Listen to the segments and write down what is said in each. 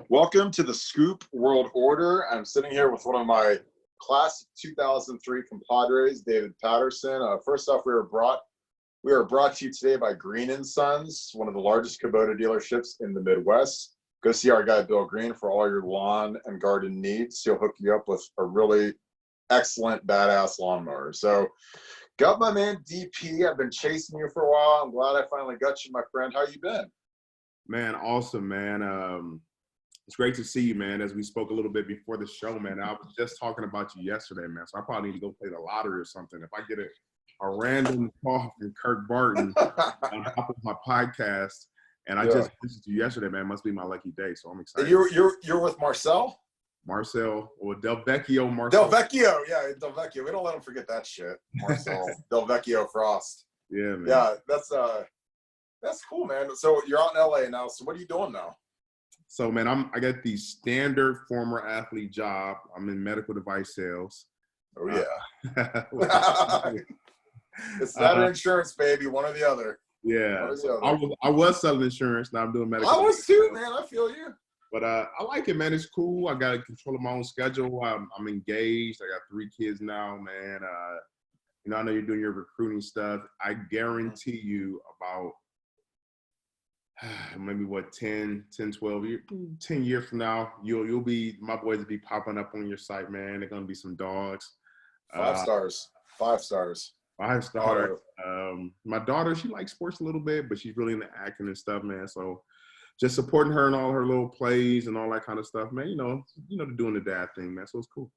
Welcome to the Scoop World Order. I'm sitting here with one of my class of 2003 compadres, David Patterson. First off, we are brought to you today by Green & Sons, one of the largest Kubota dealerships in the Midwest. Go see our guy Bill Green for all your lawn and garden needs. He'll hook you up with a really excellent, badass lawnmower. So, got my man DP. I've been chasing you for a while. I'm glad I finally got you, my friend. How you been? Man, awesome, man. It's great to see you, man. As we spoke a little bit before the show, man, I was just talking about you yesterday, man. So I probably need to go play the lottery or something. If I get a random call from Kirk Barton on top of my podcast, and I just listened to you yesterday, man, it must be my lucky day. So I'm excited. You're with Marcel or Del Vecchio. Del Vecchio. We don't let him forget that shit. Marcel Del Vecchio Frost. Yeah, man. Yeah, that's cool, man. So you're out in LA now. So what are you doing now? So, man, I got the standard former athlete job. I'm in medical device sales. Oh, yeah. It's not insurance, baby. One or the other. Yeah. I was selling insurance. Now I'm doing medical. I was too, man. I feel you. But I like it, man. It's cool. I got control of my own schedule. I'm engaged. I got 3 kids now, man. I know you're doing your recruiting stuff. I guarantee you about maybe 12 years, 10 years from now, my boys will be popping up on your site, man. They're going to be some dogs. 5 stars. 5 stars. 5 stars. My daughter, she likes sports a little bit, but she's really into acting and stuff, man. So just supporting her in all her little plays and all that kind of stuff, man. Doing the dad thing, man. So it's cool.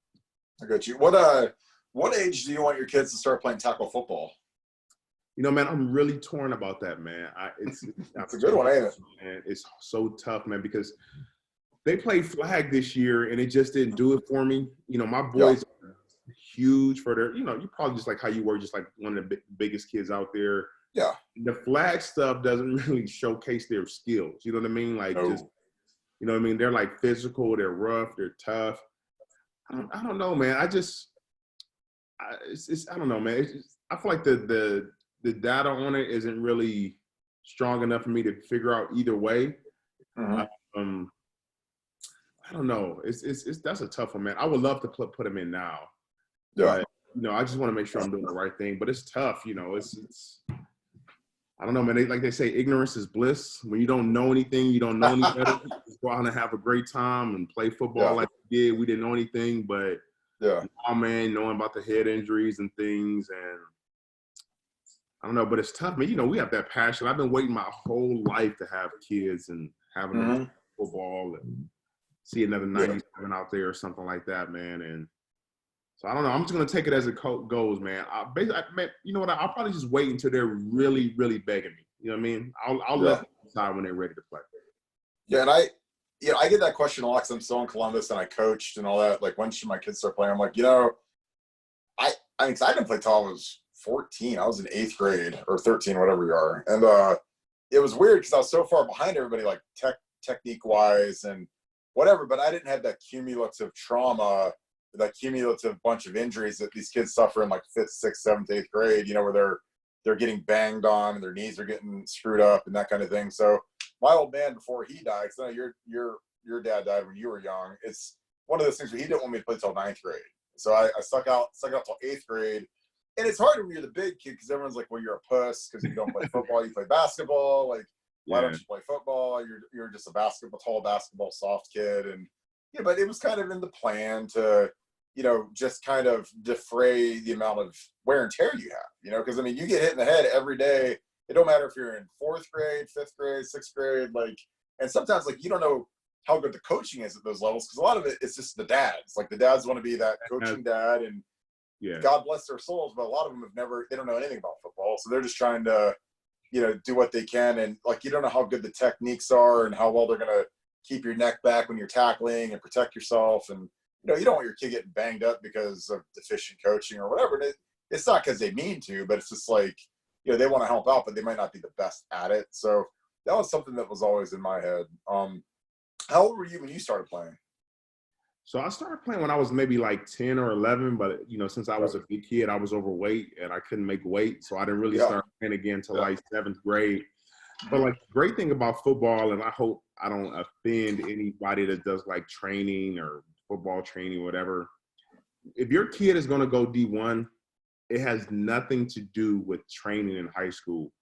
I got you. What age do you want your kids to start playing tackle football? Man, I'm really torn about that, man. It's a good one, ain't it? Man, it's so tough, man, because they played flag this year and it just didn't do it for me. My boys are huge for their, you're probably just like how you were, just like one of the biggest kids out there. Yeah. The flag stuff doesn't really showcase their skills. You know what I mean? Like, just, you know what I mean? They're like physical, they're rough, they're tough. I don't know, man. I don't know, man. I feel like the data on it isn't really strong enough for me to figure out either way. Mm-hmm. I don't know. That's a tough one, man. I would love to put him in now. Yeah. But, I just want to make sure I'm doing the right thing. But it's tough, It's I don't know, man. Like they say, ignorance is bliss. When you don't know anything, you don't know any better. Just go out and have a great time and play football like we did. We didn't know anything, but now, man, knowing about the head injuries and things, and I don't know, but it's tough, man. We have that passion. I've been waiting my whole life to have kids and having them football and see another 97 out there or something like that, man. And so I don't know. I'm just gonna take it as it goes, man. I'll probably just wait until they're really, really begging me. You know what I mean? I'll let them decide when they're ready to play. Yeah, and I get that question a lot because I'm still in Columbus and I coached and all that. Like, when should my kids start playing? I'm like, I didn't play till I was 14. I was in 8th grade or 13, whatever you are. And it was weird because I was so far behind everybody, like technique wise and whatever, but I didn't have that cumulative trauma, that cumulative bunch of injuries that these kids suffer in like 5th, 6th, 7th, 8th grade, where they're getting banged on and their knees are getting screwed up and that kind of thing. So my old man, before he died, because your dad died when you were young, it's one of those things where he didn't want me to play till 9th grade. So I stuck out till 8th grade. And it's hard when you're the big kid because everyone's like, well, you're a puss because you don't play football, you play basketball. Like, why don't you play football? You're just a tall basketball soft kid. And but it was kind of in the plan to, just kind of defray the amount of wear and tear you have, because you get hit in the head every day. It don't matter if you're in 4th grade, 5th grade, 6th grade, and sometimes you don't know how good the coaching is at those levels because a lot of it is just the dads. Like, the dads want to be that coaching dad and God bless their souls, but a lot of them they don't know anything about football. So they're just trying to, do what they can. And you don't know how good the techniques are and how well they're going to keep your neck back when you're tackling and protect yourself. And, you don't want your kid getting banged up because of deficient coaching or whatever. And it's not because they mean to, but it's just they want to help out, but they might not be the best at it. So that was something that was always in my head. How old were you when you started playing? So I started playing when I was maybe like 10 or 11, but since I was a big kid, I was overweight and I couldn't make weight. So I didn't really start playing again until like 7th grade. But like the great thing about football, and I hope I don't offend anybody that does like training or football training, whatever. If your kid is going to go D1, it has nothing to do with training in high school.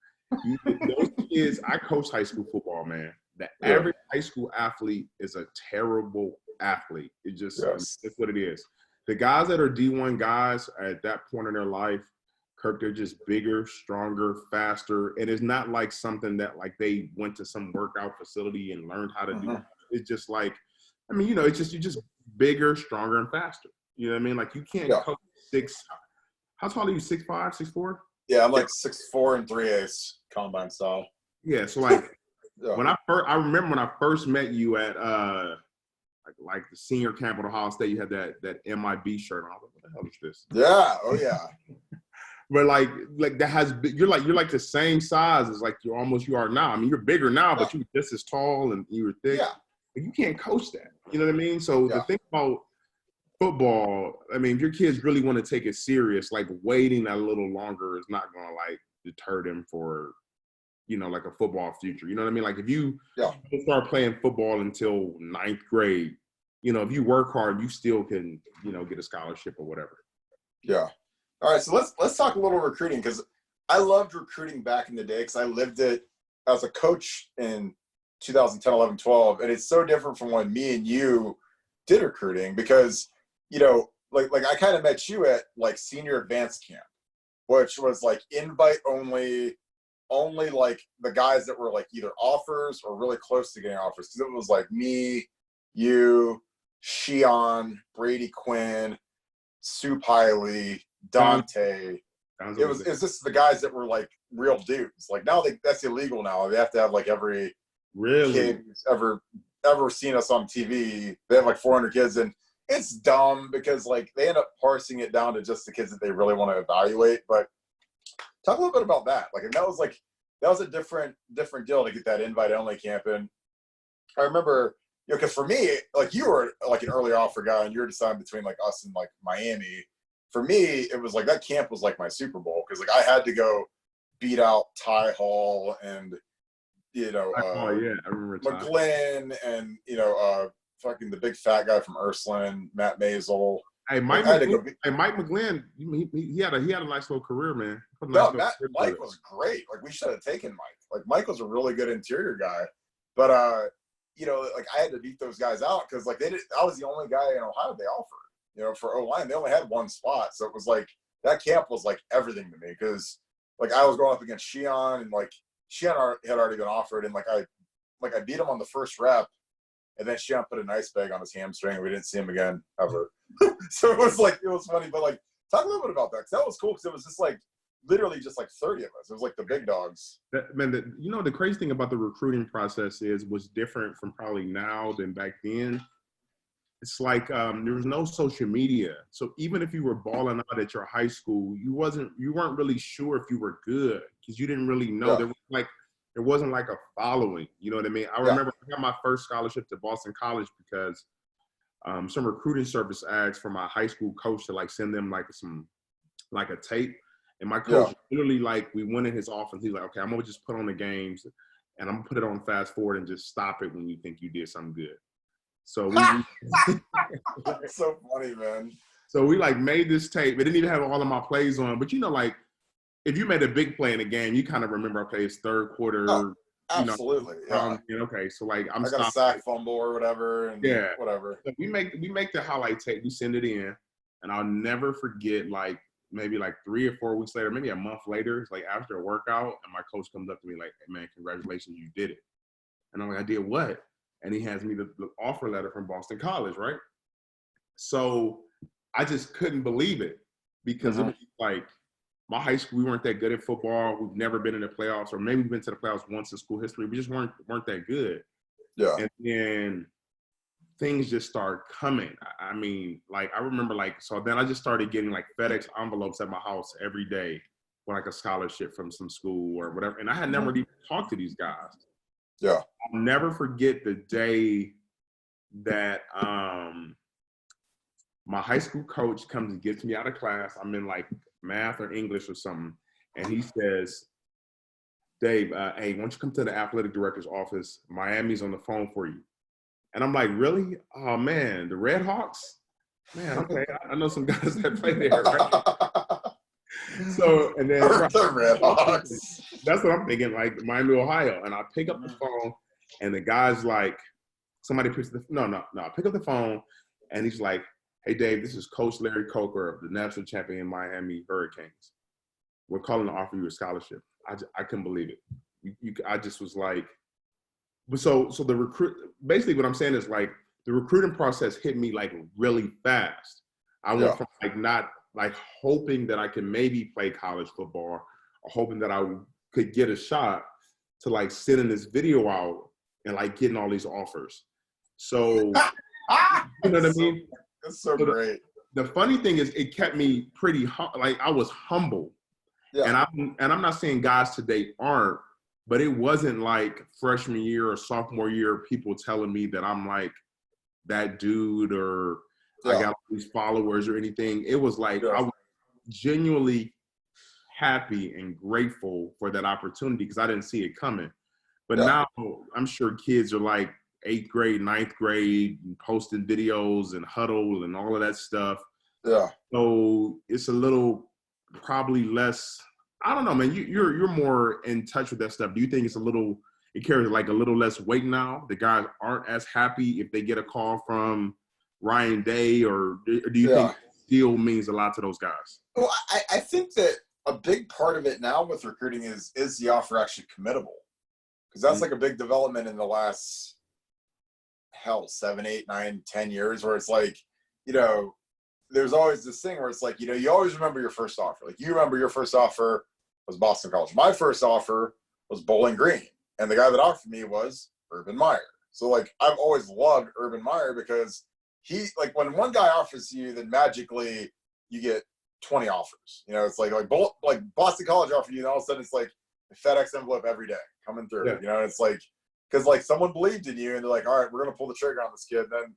Those kids, I coach high school football, man. The average high school athlete is a terrible athlete. It just, Yes. it's what it is. The guys that are D1 guys at that point in their life, Kirk, they're just bigger, stronger, faster. And it's not like something that like they went to some workout facility and learned how to do. It's just like, I mean, you know, it's just, you're just bigger, stronger, and faster. You know what I mean? Like you can't coach how tall are you? 6'5", 6'4"? Yeah, I'm like 6'4" 3/8" combine style. Yeah, so like when I remember when I first met you at like the senior camp at Ohio State, you had that MIB shirt on. I was like, what the hell is this? Yeah, oh yeah. But like that has you're like the same size as like you are now. I mean, you're bigger now, but you were just as tall and you were thick. Yeah. But you can't coach that. You know what I mean? So the thing about football, I mean, if your kids really want to take it serious, like waiting a little longer is not going to like deter them for, you know, like a football future. You know what I mean? Like if you don't start playing football until 9th grade, you know, if you work hard, you still can, you know, get a scholarship or whatever. Yeah. All right. So let's talk a little recruiting, because I loved recruiting back in the day because I lived it as a coach in 2010, 11, 12. And it's so different from when me and you did recruiting, because, you know, like I kind of met you at like senior advanced camp, which was like invite only like the guys that were like either offers or really close to getting offers. Because it was like me, you, Shion, Brady Quinn, Sue Piley, Dante. It was just the guys that were like real dudes. Like now that's illegal now. They have to have like every kid who's ever seen us on TV. They have like 400 kids, and it's dumb because like they end up parsing it down to just the kids that they really want to evaluate. But talk a little bit about that. Like, and that was a different deal to get that invite only camp in. I remember, you know, because for me, like you were like an early offer guy, and you were deciding between like us and like Miami. For me, it was like that camp was like my Super Bowl, because like I had to go beat out Ty Hall and, you know, I remember McGlynn and, you know, fucking the big fat guy from Ursuline, Matt Maisel. Hey, Mike McGlynn, he had a nice little career, man. Mike was great. Like we should have taken Mike. Like Mike was a really good interior guy, but you know, like I had to beat those guys out because like I was the only guy in Ohio they offered. You know, for O-line, they only had one spot, so it was like that camp was like everything to me, because like I was going up against Shion, and like Shion had already been offered, and like I beat him on the first rep, and then Shion put an ice bag on his hamstring, and we didn't see him again ever. So it was funny, but like talk a little bit about that, because that was cool, because it was just like literally just like 30 of us. It was like the big dogs. You know, the crazy thing about the recruiting process was different from probably now than back then. It's like there was no social media, so even if you were balling out at your high school, you weren't really sure if you were good, because you didn't really know. There wasn't like a following. You know what I mean? I remember I got my first scholarship to Boston College because some recruiting service asked for my high school coach to like send them like a tape, and my coach literally like we went in his office. He's like, okay, I'm gonna just put on the games, and I'm gonna put it on fast forward and just stop it when you think you did something good. So That's so funny, man. So we like made this tape. It didn't even have all of my plays on, but you know, like if you made a big play in a game, you kind of remember, okay, it's third quarter. Oh, absolutely. Okay, so like I got a sack fumble or whatever, and whatever. So we make the highlight tape. We send it in, and I'll never forget. Like maybe like 3 or 4 weeks later, maybe a month later, it's like after a workout, and my coach comes up to me like, "Hey man, congratulations, you did it." And I'm like, "I did what?" And he hands me the offer letter from Boston College, right? So I just couldn't believe it, because it was like my high school, we weren't that good at football. We've never been in the playoffs, or maybe we've been to the playoffs once in school history. We just weren't that good. Yeah. And then things just started coming. I mean, like I remember so then I just started getting like FedEx envelopes at my house every day with like a scholarship from some school or whatever. And I had never even talked to these guys. Yeah. I'll never forget the day that my high school coach comes and gets me out of class. I'm in like math or English or something. And he says, Dave, hey, why don't you come to the athletic director's office? Miami's on the phone for you. And I'm like, really? Oh, man, the Red Hawks? Man, okay, I know some guys that play there, right? So, and then the Red Hawks. That's what I'm thinking, like Miami, Ohio. And I pick up the phone, and the guy's like, somebody picks the I pick up the phone, and he's like, hey, Dave, this is Coach Larry Coker of the national champion Miami Hurricanes. We're calling to offer you a scholarship. I couldn't believe it. I just was like, so the recruit. Basically, what I'm saying is like the recruiting process hit me like really fast. I went from like not like hoping that I could maybe play college football or hoping that I could get a shot to like sending this video out and like getting all these offers. So you know what I mean? That's so great. The funny thing is, it kept me pretty like I was humble. Yeah. And I'm not saying guys today aren't, but it wasn't like freshman year or sophomore year people telling me that I'm like that dude or I got all these followers or anything. It was like I was genuinely happy and grateful for that opportunity because I didn't see it coming. But now I'm sure kids are like 8th grade, 9th grade, and posting videos and Huddle and all of that stuff. Yeah. So it's a little probably less. I don't know, man. You're more in touch with that stuff. Do you think it carries like a little less weight now? The guys aren't as happy if they get a call from Ryan Day, or do you think it still means a lot to those guys? Well, I think that a big part of it now with recruiting is the offer actually committable? Because that's like a big development in the last 7, 8, 9, 10 years where it's like, there's always this thing where it's like, you always remember your first offer. Like you remember your first offer was Boston College. My first offer was Bowling Green. And the guy that offered me was Urban Meyer. So like, I've always loved Urban Meyer because he, like when one guy offers you, then magically you get 20 offers. It's like Boston College offered you and all of a sudden it's like a FedEx envelope every day coming through, it's like, because like someone believed in you and they're like, all right, we're going to pull the trigger on this kid. And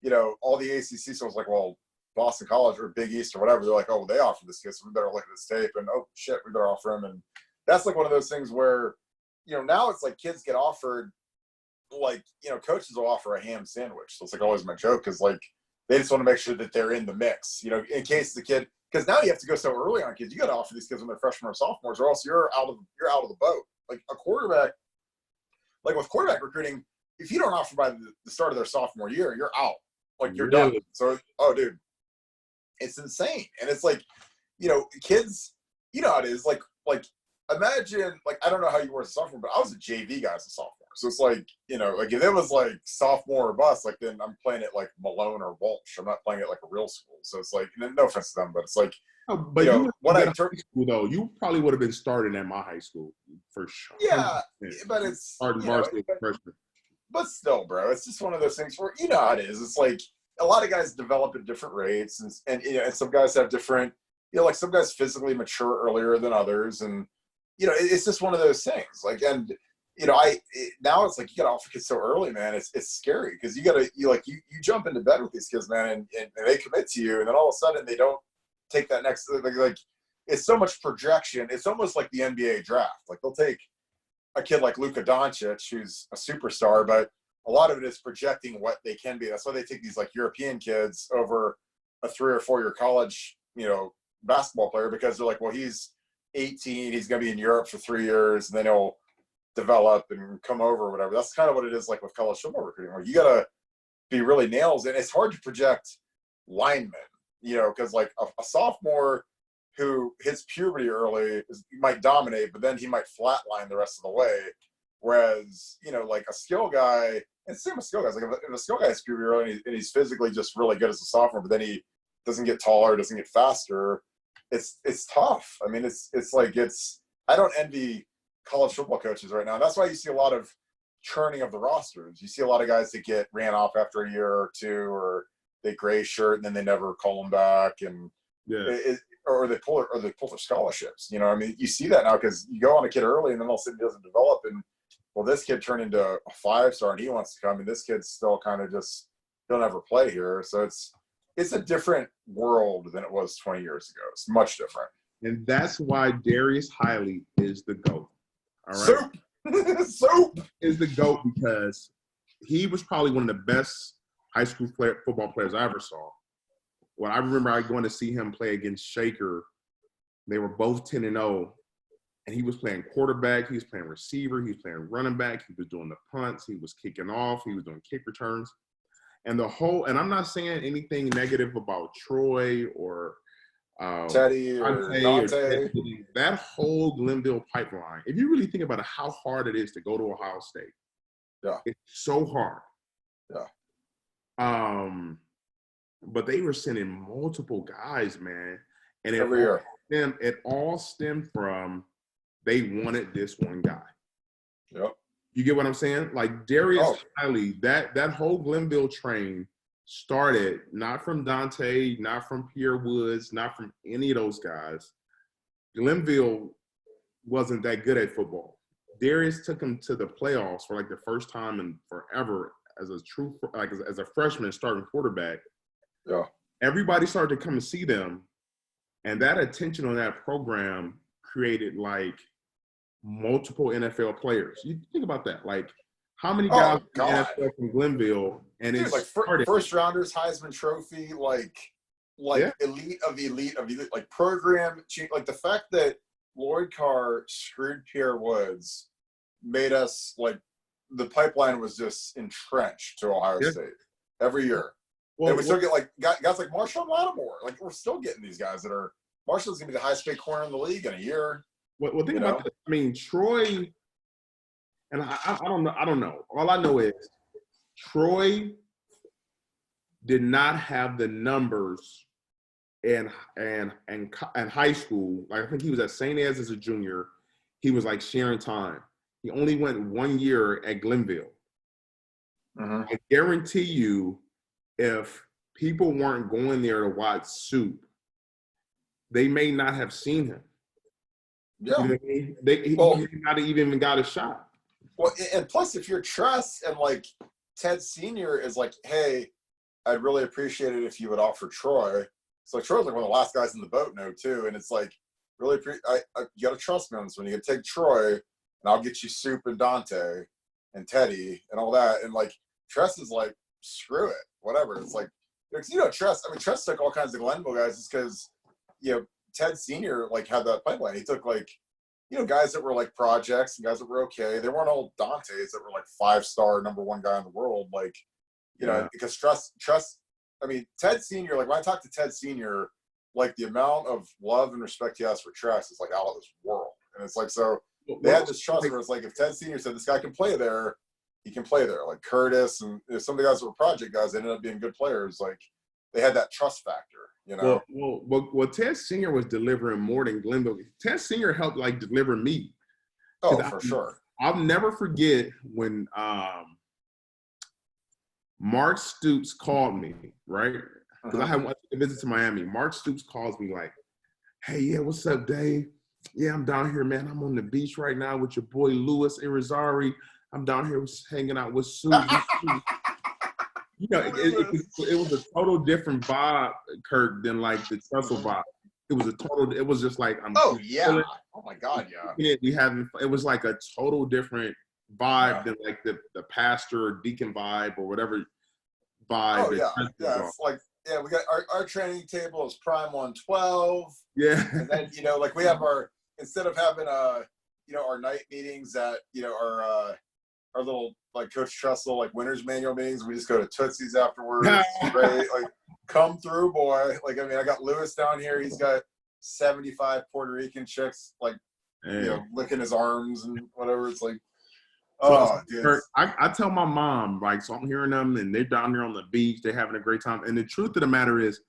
then, all the ACC schools like, well, Boston College or Big East or whatever, they're like, oh, well, they offered this kid, so we better look at this tape. And, oh, shit, we better offer him. And that's like one of those things where, now it's like kids get offered, like, coaches will offer a ham sandwich. So it's like always my joke because, like, they just want to make sure that they're in the mix, in case the kid – because now you have to go so early on kids. You got to offer these kids when they're freshmen or sophomores or else you're out of the boat. Like a quarterback – like with quarterback recruiting, if you don't offer by the start of their sophomore year, you're out. Like you're done. So, oh, dude, it's insane. And it's like, kids, how it is. Like imagine, like, I don't know how you were as a sophomore, but I was a JV guy as a sophomore. So it's like, like if it was like sophomore or bust, like then I'm playing it like Malone or Walsh. I'm not playing it like a real school. So it's like, no offense to them, but it's like, but when I turned school though, you probably would have been starting at my high school for sure. Yeah, but it's starting varsity freshman. But still, bro, it's just one of those things where how it is. It's like a lot of guys develop at different rates, and some guys have different. Like some guys physically mature earlier than others, and it's just one of those things. Like, and now it's like you got to offer kids so early, man. It's scary because you jump into bed with these kids, man, and they commit to you, and then all of a sudden they don't take that next like it's so much projection. It's almost like the NBA draft. Like they'll take a kid like Luka Doncic, who's a superstar, but a lot of it is projecting what they can be. That's why they take these like European kids over a 3 or 4 year college, basketball player because they're like, well, he's 18, he's going to be in Europe for 3 years, and then he'll develop and come over or whatever. That's kind of what it is like with college football recruiting, where you got to be really nails. And it's hard to project linemen, because like a sophomore who hits puberty early might dominate, but then he might flatline the rest of the way. Whereas, like a skill guy, and same with skill guys, like if a skill guy hits puberty early and he's physically just really good as a sophomore, but then he doesn't get taller, doesn't get faster, it's tough. I mean, it's like I don't envy college football coaches right now. That's why you see a lot of churning of the rosters. You see a lot of guys that get ran off after a year or two, or they gray shirt and then they never call them back, and or they pull their scholarships. I mean, you see that now because you go on a kid early and then all of a sudden he doesn't develop, and well, this kid turned into a 5-star and he wants to come, and this kid's still kind of just he'll never play here. So it's a different world than it was 20 years ago. It's much different. And that's why Darius Hiley is the GOAT. All right. Soup Is the GOAT because he was probably one of the best high school football players I ever saw. Well, I remember going to see him play against Shaker. They were both 10-0, and he was playing quarterback. He was playing receiver. He was playing running back. He was doing the punts. He was kicking off. He was doing kick returns. And and I'm not saying anything negative about Troy or Teddy or Dante. That whole Glenville pipeline, if you really think about it, how hard it is to go to Ohio State. Yeah. It's so hard. Yeah. But they were sending multiple guys, man. And every year. It all stemmed from they wanted this one guy. Yep. You get what I'm saying? Like Darius Hiley, that whole Glenville train started not from Dante, not from Pierre Woods, not from any of those guys. Glenville wasn't that good at football. Darius took him to the playoffs for like the first time in forever as a freshman starting quarterback. Yeah. Everybody started to come and see them, and that attention on that program created like multiple NFL players. You think about that, like how many guys in the NFL from Glenville, and it's like first rounders, Heisman Trophy, like elite of elite, like program, like the fact that Lloyd Carr screwed Pierre Woods made us like the pipeline was just entrenched to Ohio State every year. Well, and we still get like guys like Marshall Lattimore. Like we're still getting these guys that are Marshall's gonna be the highest paid corner in the league in a year. Well, think about that. I mean, Troy, and I don't know. I don't know. All I know is Troy did not have the numbers in high school. Like I think he was at St. Ed's as a junior. He was like sharing time. He only went 1 year at Glenville. Mm-hmm. I guarantee you, if people weren't going there to watch Soup, they may not have seen him. Yeah. You know what I mean? He may not have even got a shot. Well, and plus, if you're Tress and like Ted Sr. is like, hey, I'd really appreciate it if you would offer Troy. So like, Troy's like one of the last guys in the boat now too, and it's like really, you got to trust me on this one. You got to take Troy, and I'll get you Soup and Dante and Teddy and all that. And like Tress is like, screw it, whatever. It's like, Tress. I mean, Tress took all kinds of Glenville guys just because Ted Sr. like had that pipeline. He took like, guys that were like projects and guys that were okay. They weren't all Dantes that were like 5-star #1 guy in the world. Like, because Tress. I mean, Ted Sr. Like when I talk to Ted Sr., like the amount of love and respect he has for Tress is like out of this world. And it's like, so they had this trust where it's like, if Ted Sr. said this guy can play there, he can play there. Like Curtis and some of the guys that were project guys, they ended up being good players. Like they had that trust factor. Well, Ted Sr. was delivering more than Glenville. Ted Sr. helped like deliver me. Oh, for sure. I'll never forget when Mark Stoops called me, right? Because I had went to visit to Miami. Mark Stoops calls me like, hey, yeah, what's up, Dave? Yeah, I'm down here, man. I'm on the beach right now with your boy Louis Irizarry. I'm down here hanging out with Susan. It was a total different vibe, Kirk, than like the Trestle vibe. It was just like, oh my God, yeah. It was like a total different vibe than like the pastor or deacon vibe or whatever vibe. Oh, yeah. It's like, we got our training table is prime 112. Yeah. And then, like we have instead of having our night meetings at, our little like Coach Trestle like winner's manual meetings, we just go to Tootsie's afterwards. Great, like come through, boy. Like I mean, I got Lewis down here. He's got 75 Puerto Rican chicks like licking his arms and whatever. It's like, dude. I tell my mom like, so I'm hearing them and they're down there on the beach. They're having a great time. And the truth of the matter is,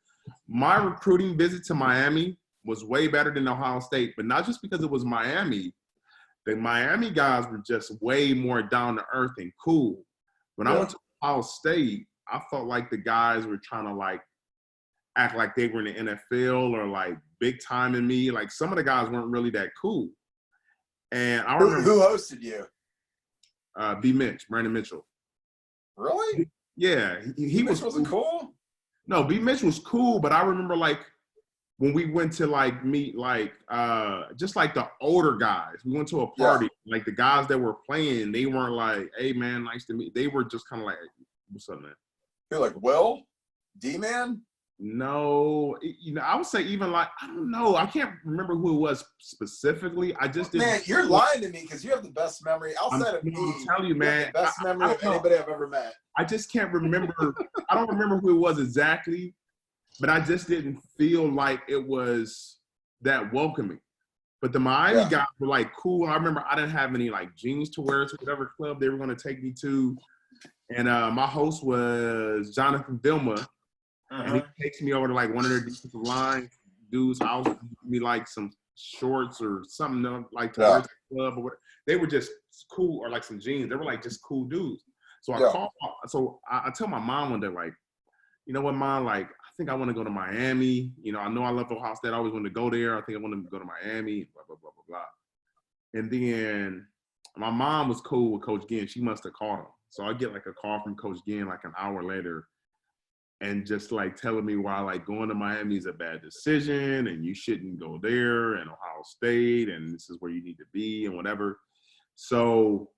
my recruiting visit to Miami was way better than Ohio State, but not just because it was Miami. The Miami guys were just way more down to earth and cool. When I went to Ohio State, I felt like the guys were trying to like act like they were in the NFL or like big time in me. Like some of the guys weren't really that cool. And I remember who hosted you? Brandon Mitchell. Really? Yeah, he wasn't cool. No, B. Mitch was cool, but I remember like when we went to like meet like just like the older guys, we went to a party. Like the guys that were playing, they weren't like, "Hey man, nice to meet." They were just kind of like, "What's up, man?" You're like, Will, D-Man. No, I would say even like I don't know. I can't remember who it was specifically. I just didn't. Man, you're lying to me because you have the best memory outside of me. I'm telling you, man, the best memory of anybody I've ever met. I just can't remember. I don't remember who it was exactly, but I just didn't feel like it was that welcoming. But the Miami guys were like cool. I remember I didn't have any like jeans to wear to whatever club they were going to take me to, and my host was Jonathan Vilma. And he takes me over to like one of their defensive line dudes' house, give me like some shorts or something like to wear to the club or whatever. They were just cool, or like some jeans. They were like just cool dudes. So I tell my mom one day, like, you know what, Mom, like I think I want to go to Miami. You know, I know I love Ohio State. I always wanted to go there. I think I want to go to Miami. Blah blah blah blah blah. And then my mom was cool with Coach Ginn. She must have called him. So I get like a call from Coach Ginn like an hour later. And just like telling me why like going to Miami is a bad decision and you shouldn't go there and Ohio State and this is where you need to be and whatever. So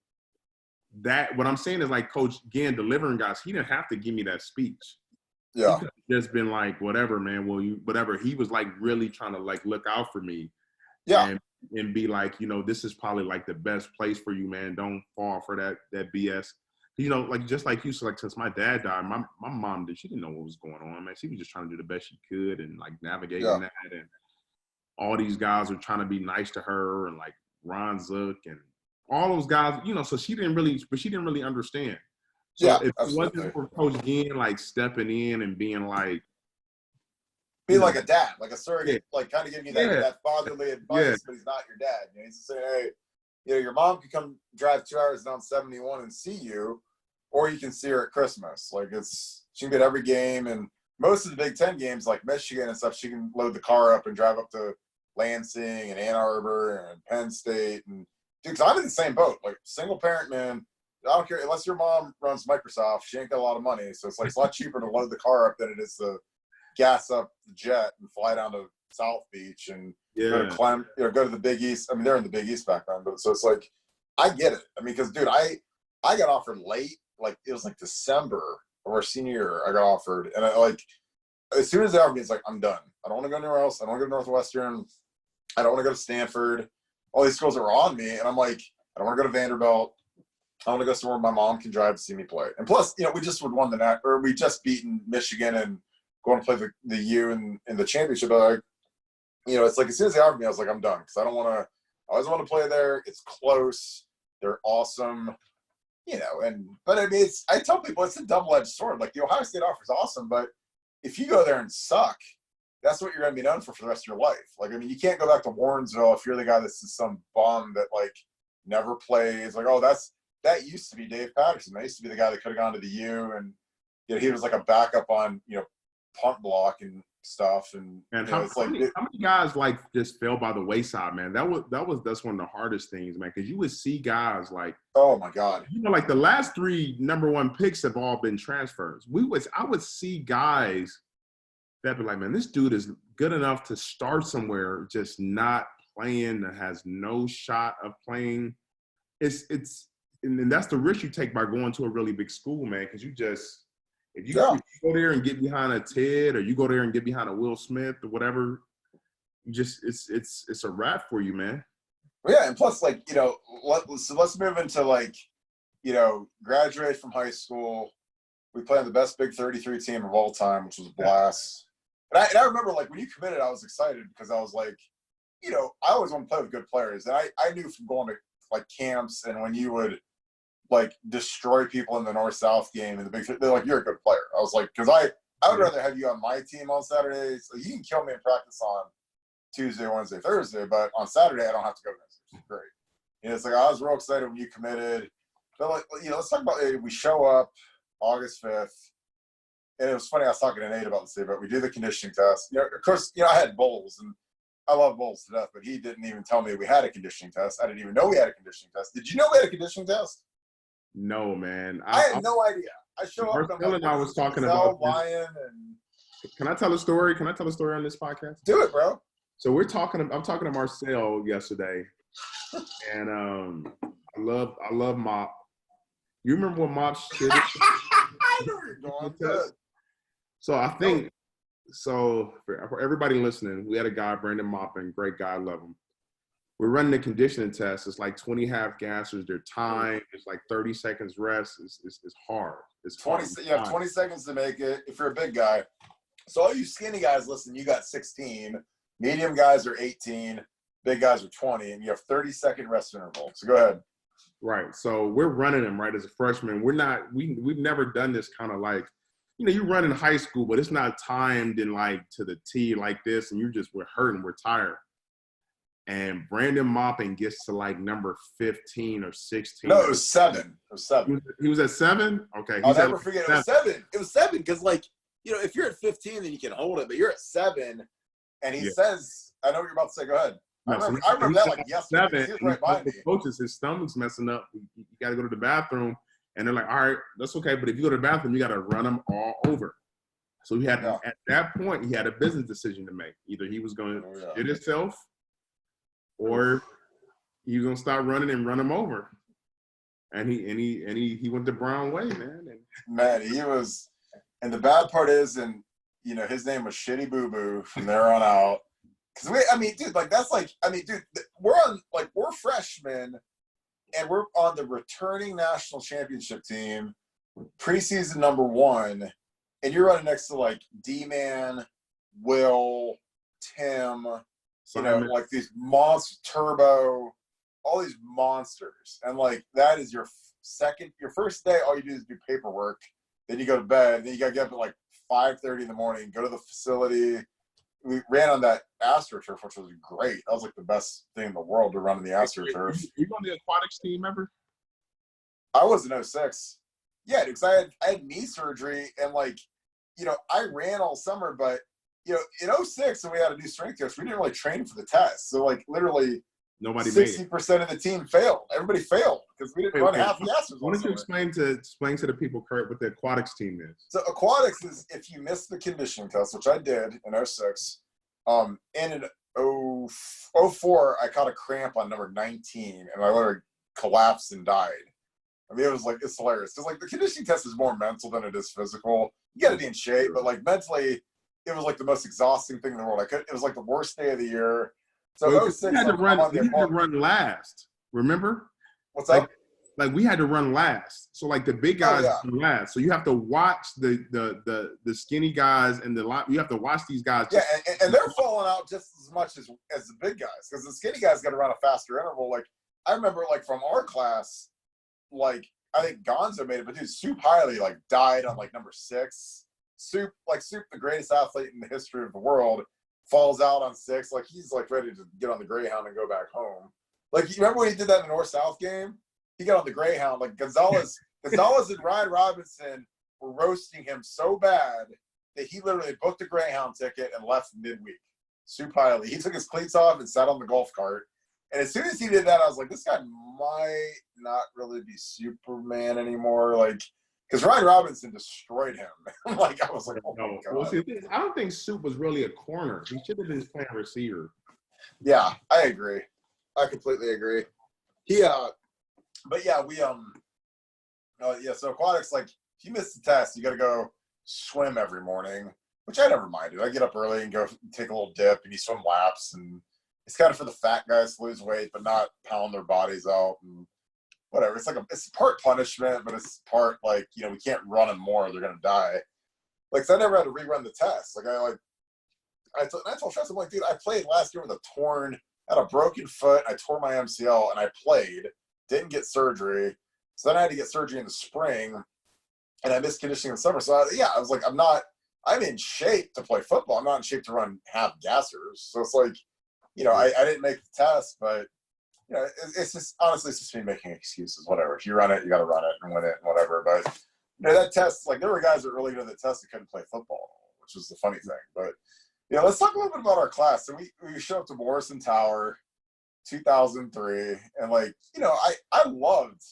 that what I'm saying is like Coach Ginn delivering guys, he didn't have to give me that speech. Yeah. He could have just been like, whatever, man. Well, whatever. He was like really trying to like look out for me. Yeah. And be like, this is probably like the best place for you, man. Don't fall for that BS. Like just like you said, like since my dad died, my mom she didn't know what was going on, man. She was just trying to do the best she could and like navigating that. And all these guys were trying to be nice to her and like Ron Zook and all those guys, so she didn't really understand. So if it wasn't for Coach Ginn like stepping in and being like like a dad, like a surrogate, like kind of giving you that fatherly advice, but he's not your dad. He's just saying, hey, your mom could come drive 2 hours down 71 and see you, or you can see her at Christmas. Like she can be at every game, and most of the Big Ten games, like Michigan and stuff, she can load the car up and drive up to Lansing and Ann Arbor and Penn State. And dude, because I'm in the same boat, like single parent, man. I don't care unless your mom runs Microsoft. She ain't got a lot of money, so it's like it's a lot cheaper to load the car up than it is to gas up the jet and fly down to South Beach and go to the Big East. I mean, they're in the Big East back then, but so it's like I get it. I mean, because dude, I got offered late. Like it was like December of our senior year. I got offered, and I like as soon as they offered me, it's like I'm done. I don't want to go anywhere else. I don't want to go to Northwestern. I don't want to go to Stanford. All these schools that were on me, and I'm like, I don't want to go to Vanderbilt. I want to go somewhere my mom can drive to see me play. And plus, we just would won we just beaten Michigan and going to play the U in the championship. But like, it's like as soon as they offered me, I was like, I'm done because I don't want to. I always want to play there. It's close. They're awesome. But I mean, I tell people it's a double-edged sword. Like the Ohio State offer is awesome, but if you go there and suck, that's what you're going to be known for the rest of your life. Like, I mean, you can't go back to Warrensville if you're the guy that's some bum that like never plays. Like, that used to be Dave Patterson. That used to be the guy that could have gone to the U, and he was like a backup on punt block and stuff. And how many guys like just fell by the wayside, man? That's one of the hardest things, man, because you would see guys like, oh my God, like the last 3 number 1 picks have all been transfers. I would see guys that be like, man, this dude is good enough to start somewhere, just not playing, that has no shot of playing. And that's the risk you take by going to a really big school, man, because if you go there and get behind a Ted, or you go there and get behind a Will Smith or whatever, it's a wrap for you, man. Yeah, and plus, like, let's move into like, graduate from high school. We played on the best Big 33 team of all time, which was a blast. And I remember, like, when you committed, I was excited because I was like, I always want to play with good players. And I knew from going to like camps and when you would like destroy people in the North-South game in the Big 3, they're like, you're a good player. I was like, because I would rather have you on my team on Saturdays. So you can kill me in practice on Tuesday, Wednesday, Thursday, but on Saturday I don't have to go to this, which is great. It's like I was real excited when you committed. But like, let's talk about we show up August 5th. And it was funny, I was talking to Nate about this today, but we do the conditioning test. Of course, I had bowls, and I love bowls to death, but he didn't even tell me we had a conditioning test. I didn't even know we had a conditioning test. Did you know we had a conditioning test? No, man. I had no idea. I show up. Phil and I was talking about Lion and Can I tell a story? Can I tell a story on this podcast? Do it, bro. So I'm talking to Marcel yesterday, and I love Mop. You remember when Mop shit? I know where you're going. Good. So I think, for everybody listening, we had a guy, Brandon Moppin, great guy, love him. We're running the conditioning test. It's like 20 half gassers. Their time is like 30 seconds rest. It's hard. It's 20. hard. You have 20 seconds to make it if you're a big guy. So all you skinny guys, listen, you got 16. Medium guys are 18. Big guys are 20. And you have 30-second rest interval. So go ahead. Right. So we're running them, right, as a freshman. We've never done this kind of like, you run in high school, but it's not timed in like to the T like this. And we're hurting. We're tired. And Brandon Moppin gets to like number 15 or 16. No, it was 7. It was 7. He was at 7? Okay. I'll never forget. It was 7. It was 7 because, like, if you're at 15, then you can hold it. But you're at 7, and he says, I know what you're about to say. Go ahead. No, I remember that like yesterday. He was right by me. Coaches, his stomach's messing up. You got to go to the bathroom. And they're like, all right, that's okay. But if you go to the bathroom, you got to run them all over. So at that point, he had a business decision to make. Either he was going to shit himself, or he was gonna stop running and run him over, and he went the Brown way, man. Man, he was, and the bad part is, and his name was Shitty Boo Boo from there on out. Because we're freshmen, and we're on the returning national championship team, preseason number 1, and you're running next to like D-Man, Will, Tim. Like these monster Turbo, all these monsters. And like that is your first day, all you do is do paperwork. Then you go to bed. Then you got to get up at like 5:30 in the morning, go to the facility. We ran on that AstroTurf, which was great. That was like the best thing in the world to run in the AstroTurf. You on the aquatics team ever? I was in 06. Yeah, because I had knee surgery and like, I ran all summer, but in 06, when we had to do strength tests, we didn't really train for the test. So, like, literally, nobody 60% of the team failed. Everybody failed because we didn't run half the gassers. Why don't you explain to the people, Kurt, what the aquatics team is? So, aquatics is if you miss the conditioning test, which I did in 06, and in 04, I caught a cramp on number 19, and I literally collapsed and died. I mean, it's hilarious. Because, like, the conditioning test is more mental than it is physical. You got to be in shape, but, like, mentally – it was like the most exhausting thing in the world. It was like the worst day of the year. So 06, we had to run last. Remember? What's up? Like we had to run last. So like the big guys run last. So you have to watch the skinny guys and you have to watch these guys. Yeah, and they're falling out just as much as the big guys because the skinny guys got to run a faster interval. Like I remember, like from our class, like I think Gonzo made it, but dude, Soup Hiley like died on like number 6. Soup, the greatest athlete in the history of the world, falls out on 6. Like he's like ready to get on the Greyhound and go back home. Like you remember when he did that in the North-South game? He got on the Greyhound. Like Gonzalez and Ryan Robinson were roasting him so bad that he literally booked a Greyhound ticket and left midweek. Soup Hiley. He took his cleats off and sat on the golf cart. And as soon as he did that, I was like, this guy might not really be Superman anymore. Like, because Ryan Robinson destroyed him. I was like, oh my God. Well, see, I don't think Soup was really a corner. He should have been playing receiver. Yeah, I agree. I completely agree. But yeah, so aquatics, like, if you miss the test, you got to go swim every morning, which I never minded. I get up early and go take a little dip, and you swim laps, and it's kind of for the fat guys to lose weight, but not pound their bodies out and whatever. It's part punishment, but it's part like, we can't run them more. They're going to die. Like, so I never had to rerun the test. Like I told Tress, I'm like, dude, I played last year with had a broken foot. I tore my MCL and I played, didn't get surgery. So then I had to get surgery in the spring and I missed conditioning in the summer. So I was like, I'm in shape to play football. I'm not in shape to run half gassers. So it's like, I didn't make the test, but it's just, honestly, it's just me making excuses, whatever. If you run it, you got to run it and win it and whatever. But, that test, like, there were guys that really did the test that couldn't play football, which was the funny thing. But, let's talk a little bit about our class. So we showed up to Morrison Tower, 2003, and, like, I loved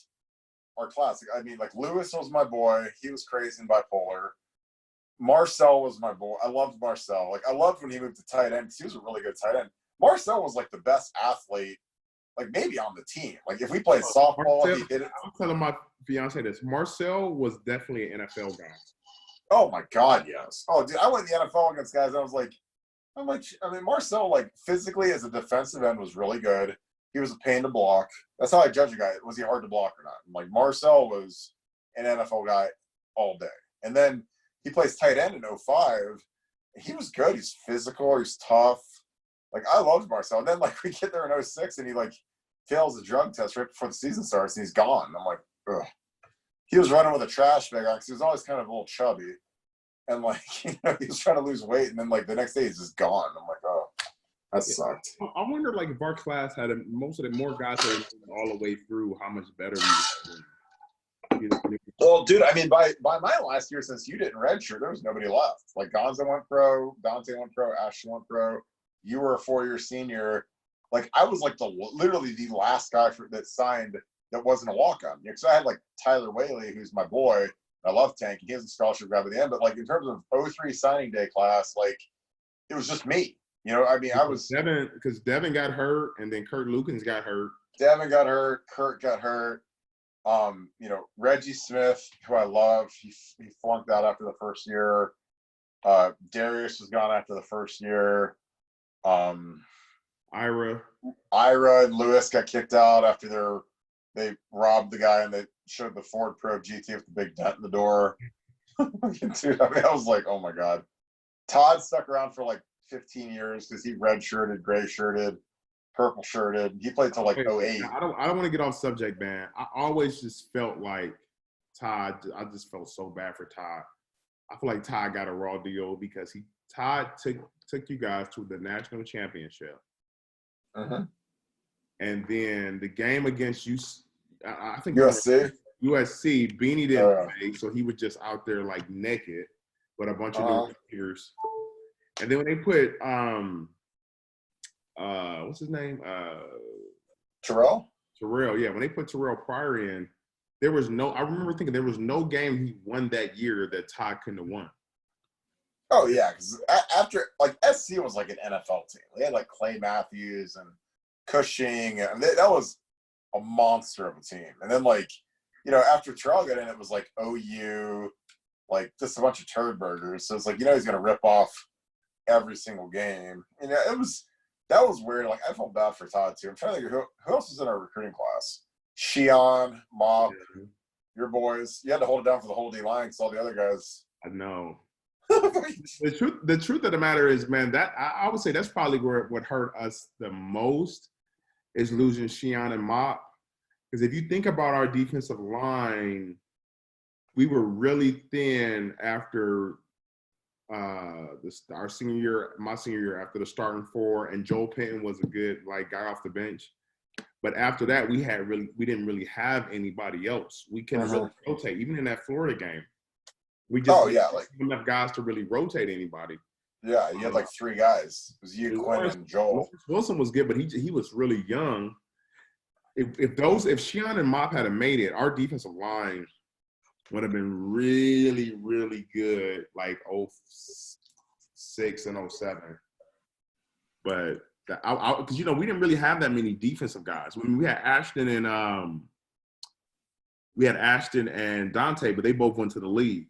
our class. I mean, like, Lewis was my boy. He was crazy and bipolar. Marcel was my boy. I loved Marcel. Like, I loved when he moved to tight end because he was a really good tight end. Marcel was like the best athlete, like maybe on the team. Like if we played softball, Marcel, he hit it. I'm telling my fiance this. Marcel was definitely an NFL guy. Oh my God, yes. Oh, dude, I went in the NFL against guys. I mean, Marcel, like physically as a defensive end was really good. He was a pain to block. That's how I judge a guy. Was he hard to block or not? Like Marcel was an NFL guy all day. And then he plays tight end in 05. He was good. He's physical. He's tough. Like, I loved Marcel. And then, like, we get there in 06, and he, like, fails a drug test right before the season starts, and he's gone. I'm like, ugh. He was running with a trash bag on because he was always kind of a little chubby. And, like, he was trying to lose weight, and then, like, the next day he's just gone. I'm like, oh, that sucked. I wonder, like, if our class had most of the more guys that were all the way through, how much better we would. Well, dude, I mean, by my last year, since you didn't redshirt, there was nobody left. Like, Gonzo went pro, Dante went pro, Ashton went pro. You were a 4-year senior. Like, I was like literally the last guy that signed that wasn't a walk-on. Because I had like Tyler Whaley, who's my boy. I love Tank. He has a scholarship grab at the end. But like in terms of 03 signing day class, like it was just me. You know, I mean, I was because Devin got hurt, and then Kirk Lukens got hurt. Devin got hurt. Kirk got hurt. You know, Reggie Smith, who I love, he flunked out after the first year. Darius was gone after the first year. Ira and Lewis got kicked out after they robbed the guy and they showed the Ford Pro GT with the big dent in the door. Dude, I mean, I was like, oh my God. Todd stuck around for like 15 years because he red-shirted, gray-shirted, purple-shirted. He played till like 08. I don't want to get off subject, man. I always just felt like Todd. I just felt so bad for Todd. I feel like Todd got a raw deal because Todd took you guys to the national championship. Uh-huh. And then the game against you, I think USC, Beanie didn't play, so he was just out there like naked with a bunch of new players. And then when they put what's his name? Terrell, yeah. When they put Terrell Pryor in, I remember thinking there was no game he won that year that Todd couldn't have won. Oh yeah, because after like SC was like an NFL team. They had like Clay Matthews and Cushing, and that was a monster of a team. And then like, you know, after Terrell got in, it was like OU, like just a bunch of turd burgers. So it's like, you know, he's gonna rip off every single game. You know, that was weird. Like I felt bad for Todd too. I'm trying to think who else was in our recruiting class. Sheon, Mop, your boys. You had to hold it down for the whole D line because all the other guys. I know. The truth of the matter is, man, that I would say that's probably what hurt us the most is losing Sheon and Mop. Because if you think about our defensive line, we were really thin after our senior year, my senior year, after the starting 4, and Joel Penton was a good like guy off the bench. But after that, we didn't really have anybody else. We couldn't really rotate, even in that Florida game. We just didn't have enough guys to really rotate anybody. Yeah, you had like 3 guys. It was you, Quinn, and Joel. Wilson was good, but he was really young. If Sheon and Mop had made it, our defensive line would have been really, really good, like 06 and 07. But because you know we didn't really have that many defensive guys. I mean, we had Ashton and Dante, but they both went to the league.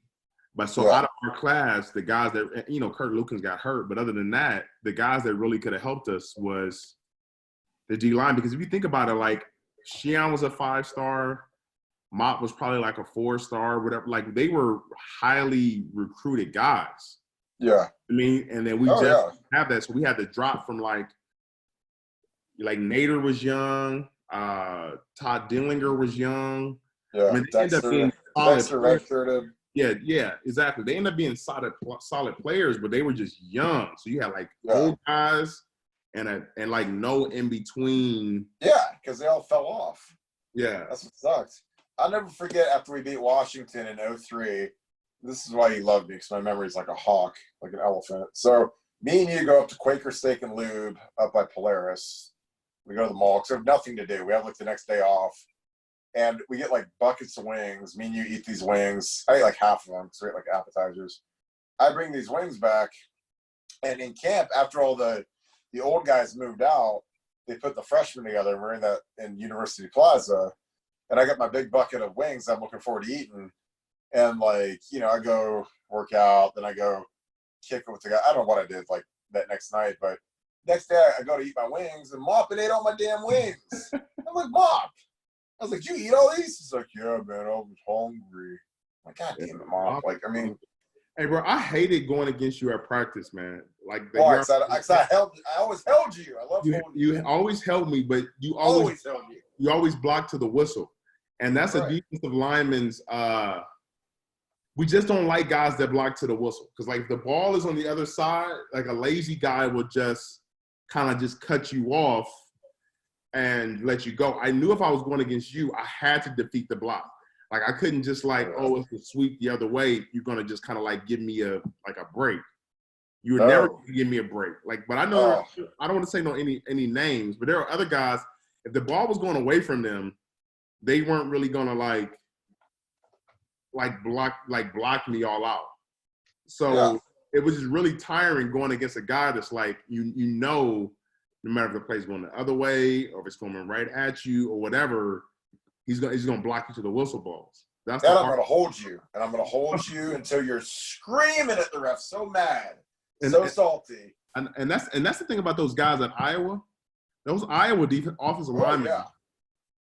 But so out of our class, the guys that, you know, Kirk Lukens got hurt. But other than that, the guys that really could have helped us was the D-line. Because if you think about it, like, Sheon was a 5-star. Mott was probably like a 4-star, whatever. Like, they were highly recruited guys. Yeah. I mean, and then we have that. So we had to drop from, like Nader was young. Todd Dillinger was young. Yeah. I mean, they ended up being redshirted. Yeah, exactly. They ended up being solid players, but they were just young. So you had like old guys and like no in between. Yeah, because they all fell off. Yeah, that's what sucked. I'll never forget after we beat Washington in 03. This is why you love me, because my memory is like a hawk, like an elephant. So me and you go up to Quaker Steak and Lube up by Polaris. We go to the mall because we have nothing to do. We have like the next day off. And we get like buckets of wings. Me and you eat these wings. I ate like half of them because we ate like appetizers. I bring these wings back, and in camp, after all the old guys moved out, they put the freshmen together. We're in University Plaza, and I got my big bucket of wings I'm looking forward to eating. And like, I go work out, then I go kick it with the guy. I don't know what I did like that next night, but next day I go to eat my wings, and Mop ate all my damn wings. I'm like, Mop. I was like, "You eat all these?" He's like, "Yeah, man, I was hungry." I'm like, God damn it, Mop. Like, I mean, hey, bro, I hated going against you at practice, man. Like, I always held you. I love holding you. You always held me, but you always held me. You always blocked to the whistle, and that's a defensive lineman's. We just don't like guys that block to the whistle, because like if the ball is on the other side, like a lazy guy will just kind of just cut you off and let you go. I knew if I was going against you, I had to defeat the block. Like I couldn't just like, oh, it's the sweep the other way. You're gonna just kind of like give me a break. You were never gonna give me a break. Like, but I know I don't want to say any names, but there are other guys. If the ball was going away from them, they weren't really gonna like block me all out. So it was just really tiring going against a guy that's like no matter if the play's going the other way or if it's coming right at you or whatever, he's gonna block you to the whistle balls. I'm gonna hold you, and I'm gonna hold you until you're screaming at the ref, so mad, salty. And that's the thing about those guys at Iowa. Those Iowa offensive linemen,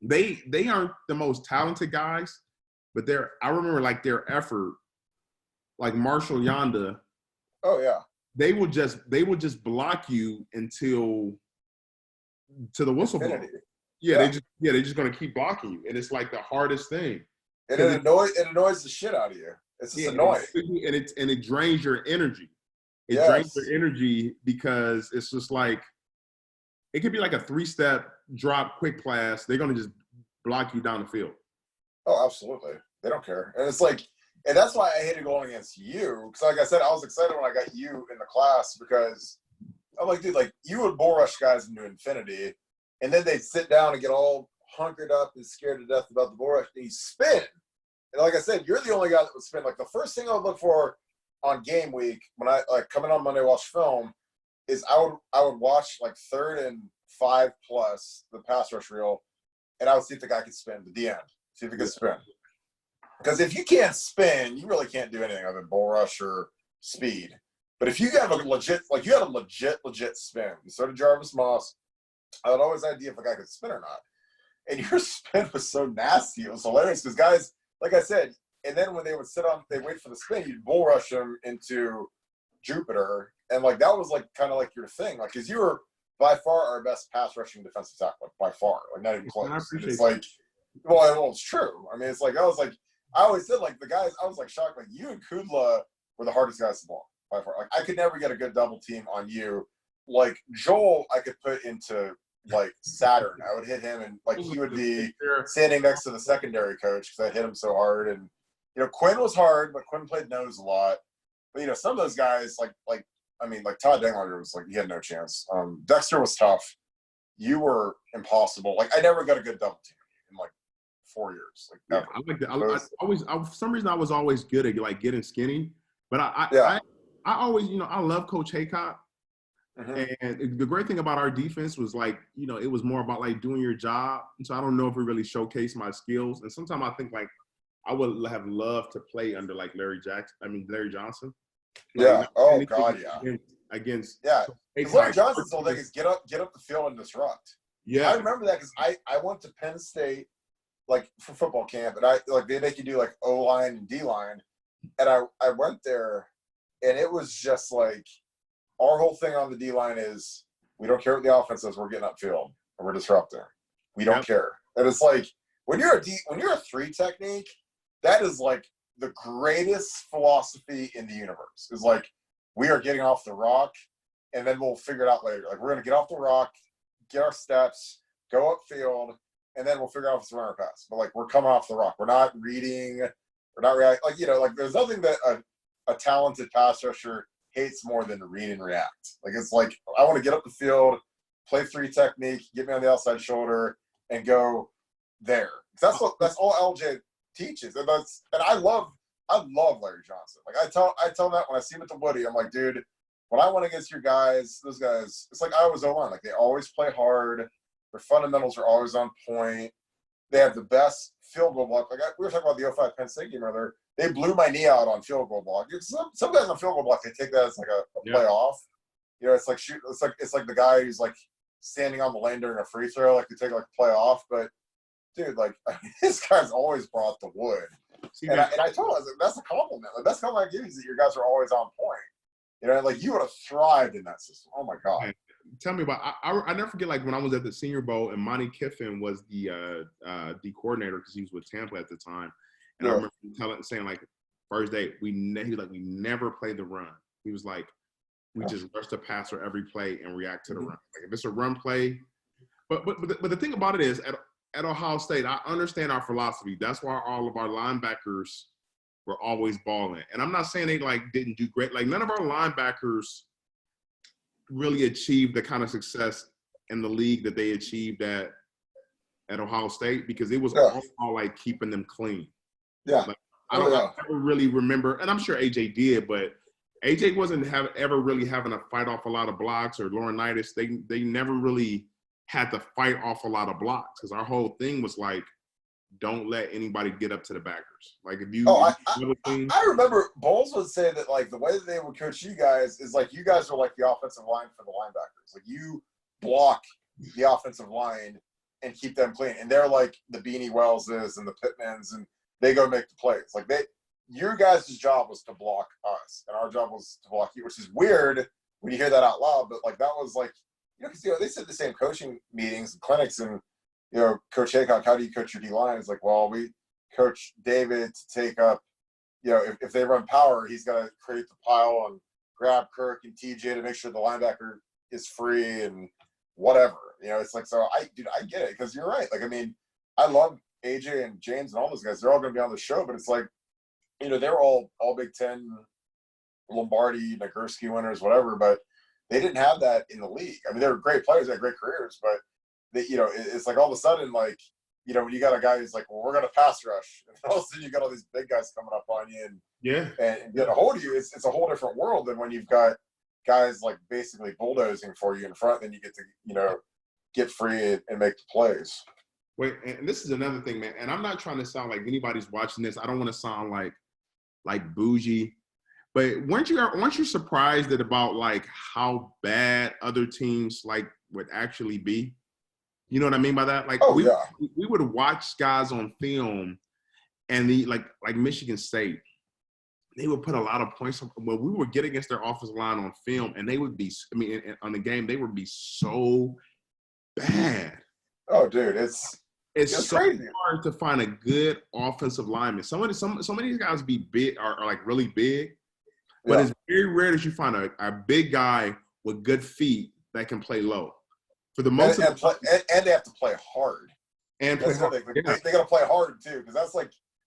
they aren't the most talented guys. But I remember like their effort, like Marshall Yonda. Oh yeah. They would just block you until to the whistle ball. They're just gonna keep blocking you, and it's like the hardest thing. And it annoys the shit out of you. It's just annoying. And it drains your energy. It drains your energy because it's just like it could be like a 3-step drop quick pass. They're gonna just block you down the field. Oh, absolutely. They don't care. And it's like, and that's why I hated going against you. Because like I said, I was excited when I got you in the class because I'm like, dude, like you would bull rush guys into infinity. And then they'd sit down and get all hunkered up and scared to death about the bull rush. And you spin. And like I said, you're the only guy that would spin. Like the first thing I would look for on game week when I like coming on Monday watch film is I would watch like 3rd and 5+, the pass rush reel, and I would see if the guy could spin to the end. See if he could spin. Because if you can't spin, you really can't do anything other than bull rush or speed. But if you have a legit spin, so did Jarvis Moss, I had always idea if a guy could spin or not. And your spin was so nasty. It was hilarious because guys, like I said, and then when they would they wait for the spin, you'd bull rush them into Jupiter. And like that was like kind of like your thing. Like, because you were by far our best pass rushing defensive tackle, like by far, like not even close. It's like, well, it's true. I mean, it's like I always said, like the guys, I was like shocked. Like you and Kudla were the hardest guys to block by far. Like I could never get a good double team on you. Like Joel, I could put into like Saturn. I would hit him, and like he would be standing next to the secondary coach because I hit him so hard. And Quinn was hard, but Quinn played nose a lot. But some of those guys, like Todd Dinglager was like he had no chance. Dexter was tough. You were impossible. Like I never got a good double team in like 4 years. Like never. I like that. For some reason I was always good at like getting skinny, but I always I love Coach Haycock. Mm-hmm. And the great thing about our defense was like it was more about like doing your job. And so I don't know if we really showcased my skills. And sometimes I think like I would have loved to play under like Larry Johnson. Yeah. Oh God. Yeah. Against because Larry Johnson's whole thing is get up the field and disrupt. Yeah. I remember that because I went to Penn State like for football camp, and they make you do like O-line and D-line, and I went there, and it was just like our whole thing on the D-line is we don't care what the offense is, we're getting upfield and we're disrupting. We don't care. And it's like when you're a 3 technique, that is like the greatest philosophy in the universe. Is like we are getting off the rock, and then we'll figure it out later. Like we're gonna get off the rock, get our steps, go upfield, and then we'll figure out if it's a run or pass. But like we're coming off the rock. We're not reading. We're not reacting. Like like there's nothing that a talented pass rusher hates more than to read and react. Like it's like I want to get up the field, play 3 technique, get me on the outside shoulder, and go there. That's all LJ teaches, and I I love Larry Johnson. Like I tell him that when I see him at the Woody, I'm like, dude, when I went against your guys, those guys, it's like Iowa's O-line. Like they always play hard. Their fundamentals are always on point. They have the best field goal block. Like we were talking about the 05 Penn State game earlier. They blew my knee out on field goal block. Some guys on field goal block, they take that as like a play off. You know, it's like shoot. It's like the guy who's like standing on the lane during a free throw, like they take like a play off. But dude, like this guy's always brought the wood. And I told him, I was like, that's a compliment. Like, that's the compliment I give you is that your guys are always on point. You know, like you would have thrived in that system. Oh my God. Tell me about. I never forget like when I was at the Senior Bowl and Monty Kiffin was the coordinator because he was with Tampa at the time, and I remember saying like first day he was like we never play the run. He was like we just rush the passer every play and react to the run. Like if it's a run play, but the thing about it is at Ohio State I understand our philosophy. That's why all of our linebackers were always balling, and I'm not saying they like didn't do great. Like none of our linebackers really achieved the kind of success in the league that they achieved at Ohio State because it was all like keeping them clean. Yeah. Like, I never really remember, and I'm sure AJ did, but AJ wasn't ever really having to fight off a lot of blocks or Laurinaitis. They never really had to fight off a lot of blocks because our whole thing was like, don't let anybody get up to the backers. Like if you, I remember Bowles would say that like the way that they would coach you guys is like you guys are like the offensive line for the linebackers. Like you block the offensive line and keep them clean, and they're like the Beanie Wellses and the Pittmans, and they go make the plays. Like your guys' job was to block us, and our job was to block you, which is weird when you hear that out loud. But like that was like because they said the same coaching meetings and clinics and. Coach Haycock, how do you coach your D-line? It's like, well, we coach David to take up, if they run power, he's got to create the pile and grab Kirk and TJ to make sure the linebacker is free and whatever. It's like, so I get it because you're right. Like, I mean, I love AJ and James and all those guys. They're all going to be on the show, but it's like, they're all Big Ten, Lombardi, Nagurski winners, whatever, but they didn't have that in the league. I mean, they were great players, they had great careers, but it's like all of a sudden, like, when you got a guy who's like, well, we're going to pass rush. And all of a sudden you got all these big guys coming up on you and get a hold of you. It's a whole different world than when you've got guys like basically bulldozing for you in front. Then you get to, get free and make the plays. Wait, and this is another thing, man. And I'm not trying to sound like anybody's watching this. I don't want to sound like bougie. But weren't you surprised about like how bad other teams like would actually be? You know what I mean by that? Like, we would watch guys on film, and like Michigan State, they would put a lot of points. When we would get against their offensive line on film, and they would be, on the game, they would be so bad. Oh, dude, it's so crazy. hard to find a good offensive lineman. Some of these guys be big, are like really big, but it's very rare that you find a big guy with good feet that can play low. For the most and they have to play hard. And they got to play hard too, because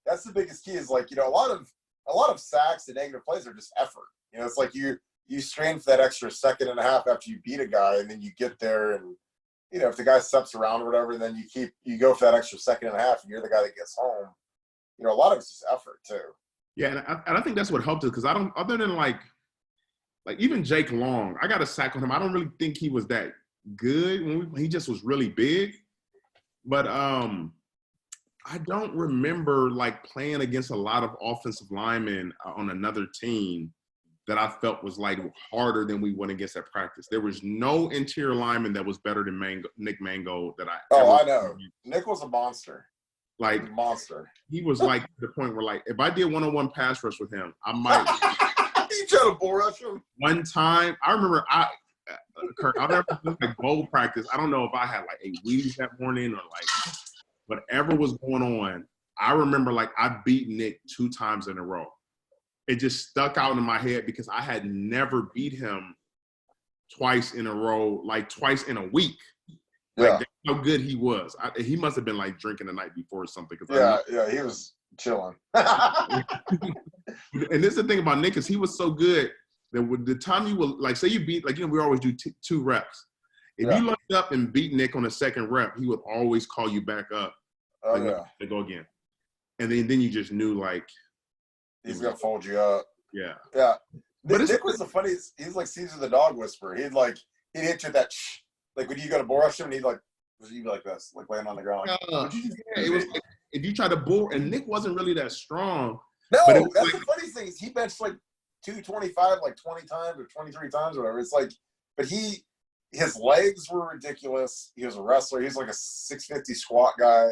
that's the biggest key. Is like a lot of sacks and negative plays are just effort. It's like you strain for that extra second and a half after you beat a guy, and then you get there, and if the guy steps around or whatever, then you go for that extra second and a half, and you're the guy that gets home. A lot of it's just effort too. Yeah, and I think that's what helped us because other than like even Jake Long, I got a sack on him. I don't really think he was that good he just was really big, but I don't remember like playing against a lot of offensive linemen on another team that I felt was like harder than we went against at practice. There was no interior lineman that was better than Nick Mangold that I know. Nick was a monster. Like monster. He was like to the point where like if I did one-on-one pass rush with him, I might. You try to bull rush him. One time, I remember Kirk, I'll never look at bowl practice. I don't know if I had like 8 Wheaties that morning or like whatever was going on. I remember like I beat Nick 2 times in a row. It just stuck out in my head because I had never beat him twice in a row, like twice in a week. Like that's how good he was. He must have been like drinking the night before or something. He was chilling. And this is the thing about Nick is he was so good. That with the time you will like say you beat we always do 2 reps. If you looked up and beat Nick on the second rep, he would always call you back up. To go again. And then you just knew like He's gonna fold you up. Yeah. Yeah. But Nick was the funniest. He's like Caesar the dog whisperer. He'd hit you that shh. Like when you go to bull rush him, he'd be like this, like laying on the ground. It was like, if you try to bull, and Nick wasn't really that strong. No, but that's the funny thing is he benched like 225 like 20 times or 23 times or whatever. It's like, but his legs were ridiculous. He was a wrestler. He was like a 650 squat guy,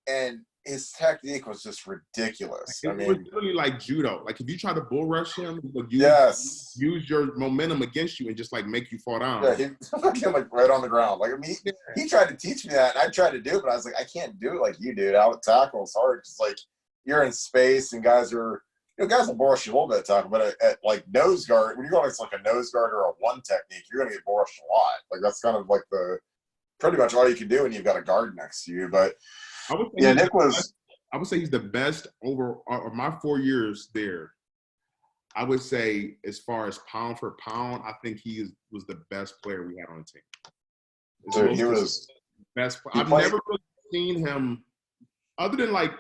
and his technique was just ridiculous. It was really like judo. Like if you try to bull rush him, use your momentum against you and just like make you fall down. Yeah, he like right on the ground. Like I mean, he tried to teach me that, and I tried to do it, but I was like, I can't do it like you do. Out of tackle is hard. It's like you're in space, and guys will bull rush you a little bit at tackle, but at like nose guard, when you're going like a nose guard or a one technique, you're gonna get bull rushed a lot. Like that's kind of like pretty much all you can do when you've got a guard next to you. But Nick was. I would say he's the best over my 4 years there. I would say as far as pound for pound, I think was the best player we had on the team. Dude, he was best. I've never really seen him other than like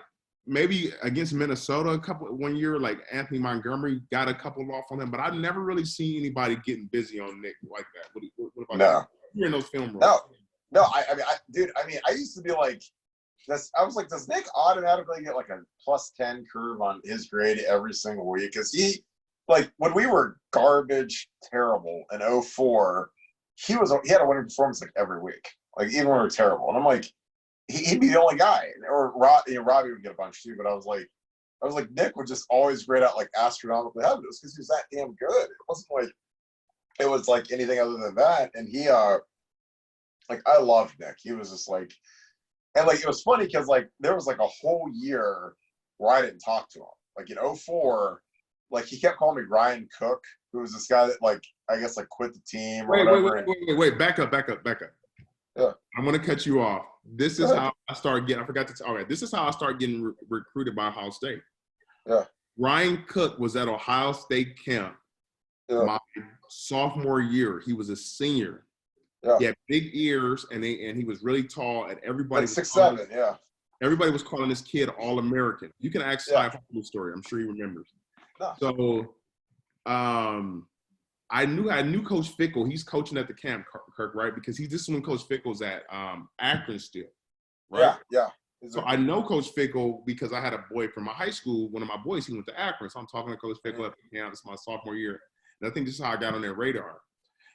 maybe against Minnesota one year, like Anthony Montgomery got a couple off on him, but I've never really seen anybody getting busy on Nick like that. What about you? You're in those film roles. No, I used to be like, I was like, does Nick automatically get like a +10 curve on his grade every single week? Because he, like, when we were garbage terrible in 2004, he had a winning performance like every week, like even when we were terrible. And I'm like, he'd be the only guy, or Robbie would get a bunch too. But I was like, Nick would just always grade out like astronomically high, because he was that damn good. It wasn't like it was like anything other than that. And he, like, I loved Nick. He was just like. And, like, it was funny because, like, there was, like, a whole year where I didn't talk to him. Like, in 2004, like, he kept calling me Ryan Cook, who was this guy that, like, I guess, like, quit the team or whatever. Wait. Back up. Yeah. I'm going to cut you off. This is how I started getting – I forgot to – all right. This is how I started getting recruited by Ohio State. Yeah. Ryan Cook was at Ohio State camp my sophomore year. He was a senior. Yeah. He had big ears, and he was really tall, and everybody like 6'7", yeah. Everybody was calling this kid All-American. You can ask Ty the story. I'm sure he remembers. No. So, I knew Coach Fickle. He's coaching at the camp, Kirk, right? Because this is when Coach Fickle's at Akron still, right? Yeah. So I know Coach Fickle because I had a boy from my high school. One of my boys, he went to Akron. So I'm talking to Coach Fickle at the camp. It's my sophomore year, and I think this is how I got on their radar.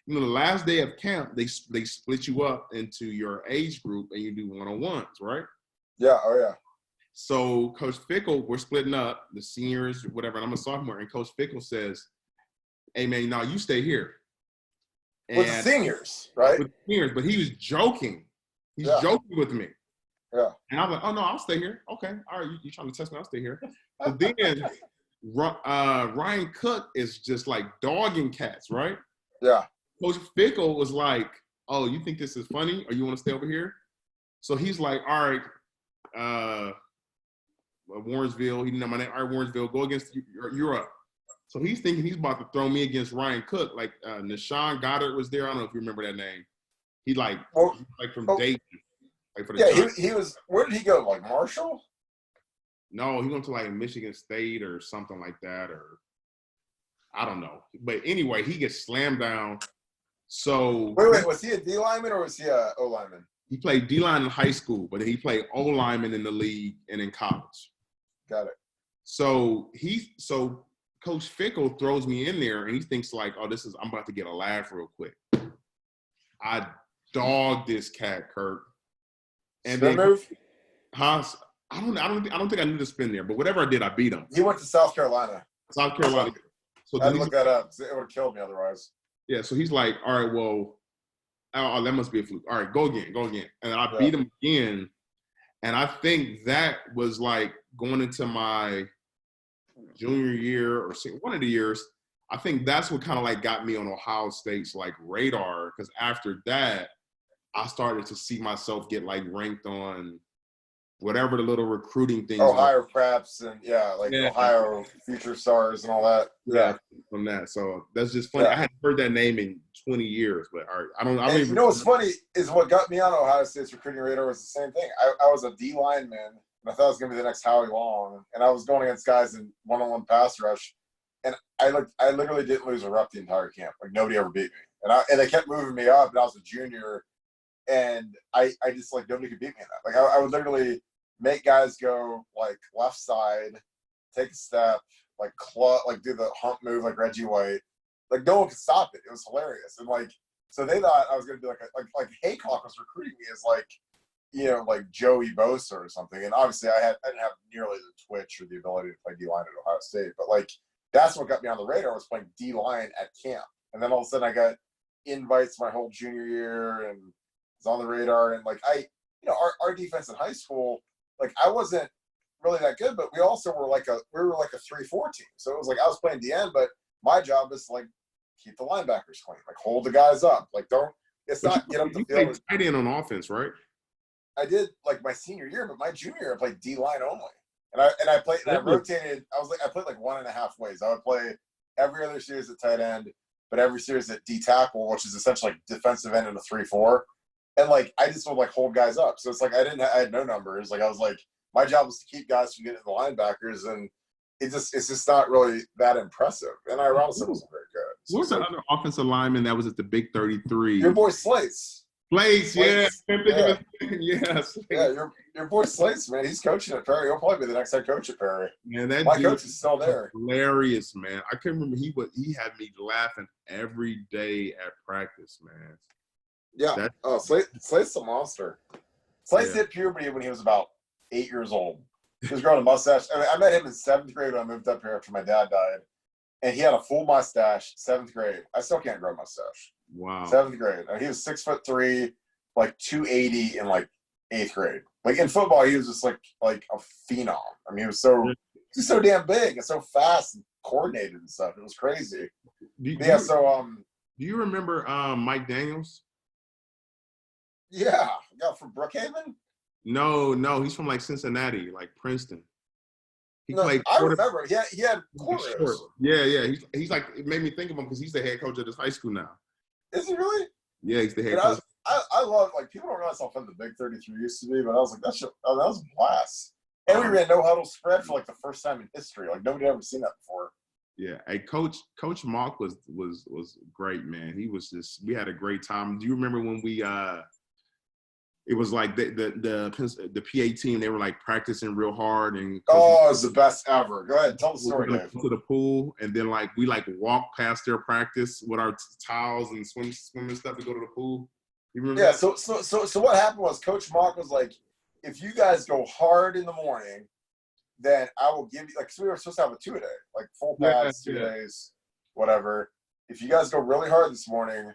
You know, the last day of camp, they split you up into your age group and you do one-on-ones, right? Yeah, oh yeah. So Coach Fickle, we're splitting up, the seniors, whatever, and I'm a sophomore, and Coach Fickle says, hey, man, no, you stay here. And with the seniors, right? With the seniors, but he was joking. He's joking with me. Yeah. And I'm like, oh, no, I'll stay here. Okay, all right, you trying to test me? I'll stay here. So then Ryan Cook is just like dogging cats, right? Yeah. Coach Fickle was like, oh, you think this is funny or you want to stay over here? So he's like, all right, Warrensville, he didn't know my name. All right, Warrensville, go against Europe. So he's thinking he's about to throw me against Ryan Cook. Like Nashawn Goddard was there. I don't know if you remember that name. He from Dayton. Like for the he was, where did he go? Like Marshall? No, he went to like Michigan State or something like that, or I don't know. But anyway, he gets slammed down. So wait, was he a D lineman or was he a O lineman? He played D line in high school, but he played O lineman in the league and in college. Got it. So Coach Fickle throws me in there and he thinks like, oh, I'm about to get a laugh real quick. I dogged this cat, Kirk. And spin move? I don't think I knew to spin there, but whatever I did, I beat him. He went to South Carolina. South Carolina. So I had to look that up. It would have killed me otherwise. Yeah, so he's like, all right, well, that must be a fluke. All right, go again. And I beat him again. And I think that was like going into my junior year or one of the years. I think that's what kind of like got me on Ohio State's like radar. Because after that, I started to see myself get like ranked on whatever the little recruiting things. Ohio Preps and Ohio Future Stars and all that. Yeah, from that. So that's just funny. I hadn't heard that name in 20 years, but all right, I don't even. What's funny is what got me on Ohio State's recruiting radar was the same thing. I was a D lineman and I thought I was gonna be the next Howie Long, and I was going against guys in one-on-one pass rush, and I literally didn't lose a rep the entire camp. Like nobody ever beat me, and they kept moving me up, and I was a junior, and I just like nobody could beat me in that. Like I would literally make guys go like left side, take a step, like do the hump move like Reggie White. Like no one could stop it. It was hilarious. And like so they thought I was gonna be like Haycock was recruiting me as like, you know, like Joey Bosa or something. And obviously I didn't have nearly the twitch or the ability to play D line at Ohio State. But like that's what got me on the radar, was playing D line at camp. And then all of a sudden I got invites my whole junior year and was on the radar. And like our defense in high school, like I wasn't really that good, but we also were like a 3-4 team. So it was like I was playing DN, but my job is to like keep the linebackers clean, like hold the guys up, like get up the field. You played tight end on offense, right? I did like my senior year, but my junior year I played D line only, and I played and I rotated. I played like 1.5 ways. I would play every other series at tight end, but every series at D tackle, which is essentially like defensive end in a 3-4. And like I just would like hold guys up. So it's like I had no numbers. Like I was like, my job was to keep guys from getting the linebackers, and it's just not really that impressive. And I Robinson wasn't very good. So what's the other offensive lineman that was at the Big 33? Your boy Slates. Slates, yeah. Yes. Yeah, your boy Slates, man. He's coaching at Perry. He'll probably be the next head coach at Perry. Man, that my coach is still there. Hilarious, man. I can remember he had me laughing every day at practice, man. Yeah. Slate's a monster. Slates hit puberty when he was about 8 years old. He was growing a mustache. I mean, I met him in 7th grade when I moved up here after my dad died. And he had a full mustache, 7th grade. I still can't grow a mustache. Wow. 7th grade. He was 6'3", like 280 in like 8th grade. Like in football, he was just like a phenom. I mean, he was so damn big and so fast and coordinated and stuff. It was crazy. Do you remember Mike Daniels? Yeah, from Brookhaven? No, he's from like Cincinnati, like Princeton. I remember. Yeah, he had cornrows. Yeah. He's like, it made me think of him because he's the head coach of this high school now. Is he really? Yeah, he's the head coach. I love, like, people don't realize how fun the Big 33 used to be, but I was like, that was a blast. And we ran no huddle spread for like the first time in history. Like nobody had ever seen that before. Yeah, hey, Coach Mark was great, man. He was we had a great time. Do you remember when we it was like the PA team, they were like practicing real hard and it was the best ever. Go ahead, tell the story, Dave. To the pool, and then like we like walked past their practice with our towels and swimming stuff to go to the pool. You remember? Yeah. That? So what happened was Coach Mark was like, if you guys go hard in the morning, then I will give you, like, cause we were supposed to have a 2-a-day, like full pads, 2 days, whatever. If you guys go really hard this morning,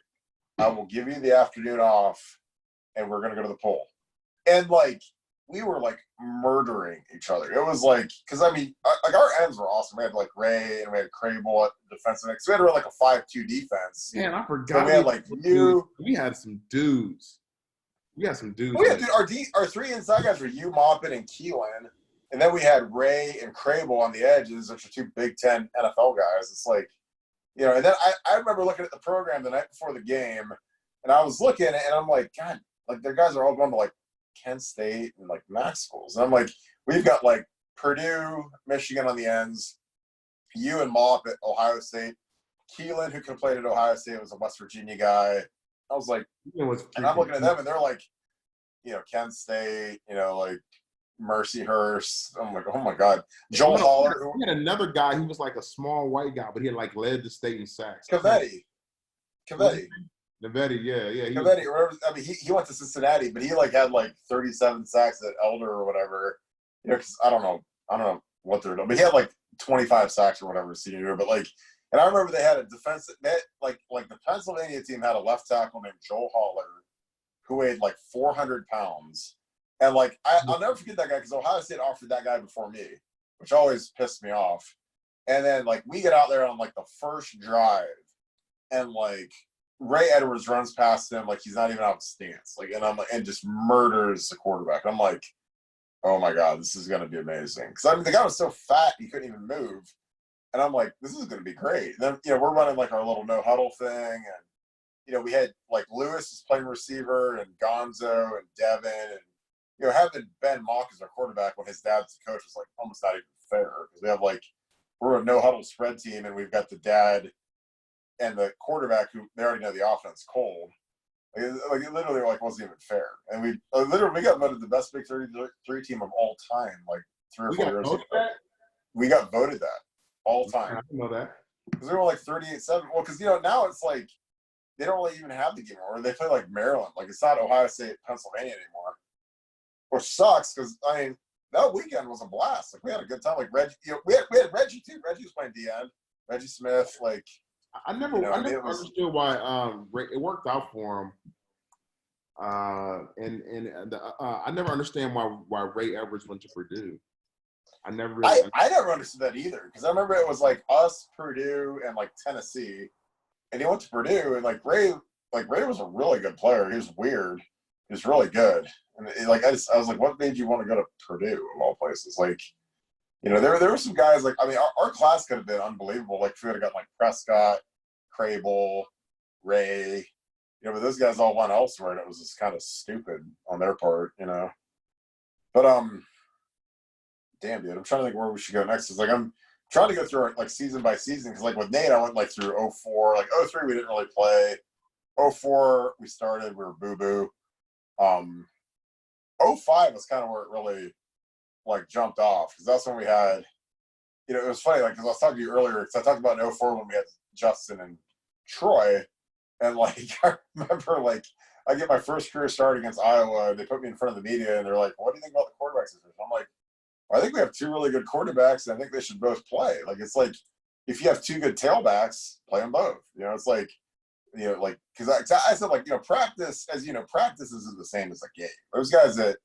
I will give you the afternoon off, and we're gonna go to the pool. And like we were like murdering each other. It was like, because I mean, like our ends were awesome. We had like Ray and we had Crable at defensive end. So we had like a 5-2 defense. Man, I forgot. So we had like we had some dudes. We had some dudes. Oh yeah, dude. Our 3 inside guys were you, Moppin, and Keelan. And then we had Ray and Crable on the edges, which are 2 Big Ten NFL guys. It's like, you know, and then I remember looking at the program the night before the game, and I was looking, and I'm like, God, like their guys are all going to like Kent State and like Mac schools. And I'm like, we've got like Purdue, Michigan on the ends, you and Mop at Ohio State, Keelan, who could have played at Ohio State, was a West Virginia guy. I was like, and I'm looking at them, and they're like, you know, Kent State, you know, like Mercyhurst. I'm like, oh my God. Joel Holler. We had another guy, he was like a small white guy, but he had like led the state in sacks. Cavetti, yeah. Cavetti, or whatever. I mean, he went to Cincinnati, but he like had like 37 sacks at Elder or whatever. You know, because I don't know what they're doing, but he had like 25 sacks or whatever senior year. But like, and I remember they had a defensive net, like the Pennsylvania team had a left tackle named Joel Holler, who weighed like 400 pounds. And like, I'll never forget that guy because Ohio State offered that guy before me, which always pissed me off. And then like we get out there on like the first drive, and like Ray Edwards runs past him like he's not even out of stance, like, and just murders the quarterback. I'm like, oh my God, this is gonna be amazing. Because I mean, the guy was so fat he couldn't even move, and I'm like, this is gonna be great. And then you know we're running like our little no huddle thing, and you know we had like Lewis was playing receiver, and Gonzo and Devin, and having Ben Mock as our quarterback when his dad's the coach was like almost not even fair because we have like we're a no huddle spread team and we've got the dad and the quarterback who they already know the offense cold. Like it literally like wasn't even fair. And we got voted the best Big 33 team of all time like 3 or 4 years ago. We got voted that all time. I didn't know that. Because they were like 38-7. Well, because now it's like they don't really even have the game or they play like Maryland. Like it's not Ohio State, Pennsylvania anymore. Which sucks because that weekend was a blast. Like we had a good time. Like Reggie, we had Reggie too. Reggie was playing D-end. Reggie Smith, like I never understood why it worked out for him. I never understand why Ray Edwards went to Purdue. I never understood that either because I remember it was like us, Purdue, and like Tennessee, and he went to Purdue and like Ray was a really good player. He was weird. He was really good, and I was like, what made you want to go to Purdue of all places? Like, there were some guys like our class could have been unbelievable. Like if we would have got like Prescott, Crable, Ray, but those guys all went elsewhere, and it was just kind of stupid on their part, But damn, dude, I'm trying to think where we should go next. It's like I'm trying to go through it like season by season because like with Nate, I went like through 04, like 03 we didn't really play, 04 we started, we were boo boo. 05 was kind of where it really like jumped off because that's when we had, it was funny like because I was talking to you earlier because I talked about in 04 when we had Justin and Troy, and like I remember like I get my first career start against Iowa. They put me in front of the media and they're like, "What do you think about the quarterbacks?" I'm like, I think we have 2 really good quarterbacks, and I think they should both play. Like it's like if you have 2 good tailbacks, play them both. It's like like because I said like practice practice isn't the same as a game. There's guys that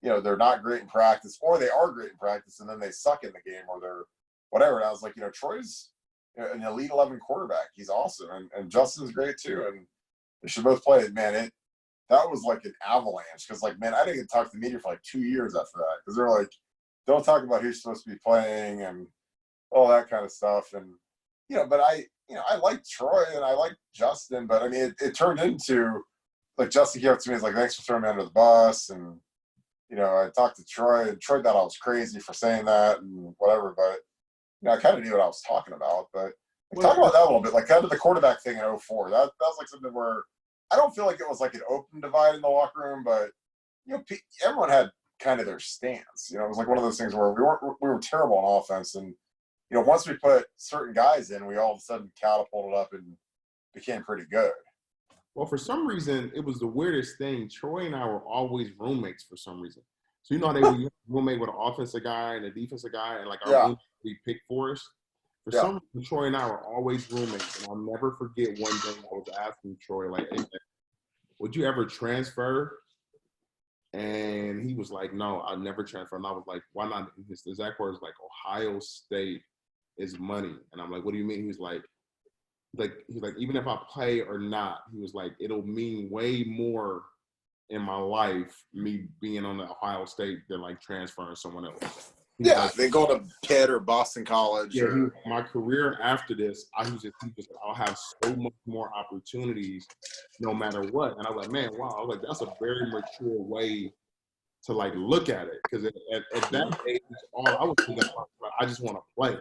they're not great in practice, or they are great in practice, and then they suck in the game, or they're whatever. And I was like, Troy's an elite 11 quarterback. He's awesome, and Justin's great too, and they should both play. Man, that was like an avalanche because like man, I didn't get to talk to the media for like 2 years after that because they're like, don't talk about who's supposed to be playing and all that kind of stuff. And but I like Troy and I like Justin, but I mean it turned into like Justin came up to me, he's like, thanks for throwing me under the bus, and I talked to Troy, and Troy thought I was crazy for saying that and whatever, but I kind of knew what I was talking about. But talk about that a little bit, like kind of the quarterback thing in 04. That was like something where I don't feel like it was like an open divide in the locker room, but everyone had kind of their stance. It was like one of those things where we were terrible on offense, and once we put certain guys in, we all of a sudden catapulted up and became pretty good. Well, for some reason, it was the weirdest thing. Troy and I were always roommates for some reason. So how they were roommate with an offensive guy and a defensive guy, and like our roommate we picked for us. For some reason, Troy and I were always roommates, and I'll never forget one day I was asking Troy, like, hey, would you ever transfer? And he was like, no, I'll never transfer. And I was like, why not? His exact words like, Ohio State is money. And I'm like, what do you mean? He was like, even if I play or not, he was like, it'll mean way more in my life, me being on the Ohio State than like transferring someone else. They go to Pitt or Boston College. Yeah, my career after this, I'll have so much more opportunities no matter what. And I was like, man, wow. I was like, that's a very mature way to like look at it. Because at that age, all I was thinking about, I just want to play.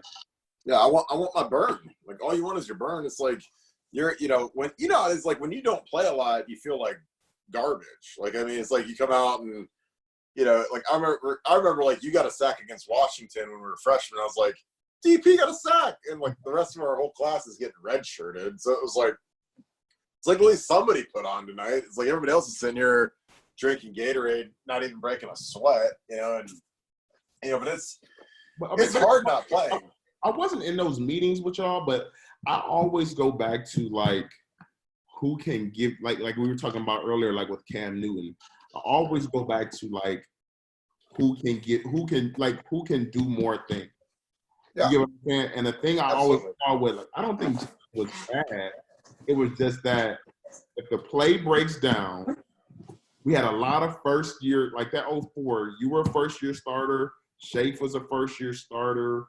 Yeah, I want my burn. Like all you want is your burn. It's like when it's like when you don't play a lot, you feel like garbage. Like I mean, it's like you come out and like I remember like you got a sack against Washington when we were freshmen. I was like, DP got a sack, and like the rest of our whole class is getting redshirted. So it's like at least somebody put on tonight. It's like everybody else is sitting here drinking Gatorade, not even breaking a sweat, but it's hard not playing. I wasn't in those meetings with y'all, but I always go back to like who can give like we were talking about earlier, like with Cam Newton. I always go back to like who can do more things. Yeah. You get what I'm saying? And the thing I always saw with like, I don't think it was bad. It was just that if the play breaks down, we had a lot of first year, like that 04, you were a first year starter. Shafe was a first year starter.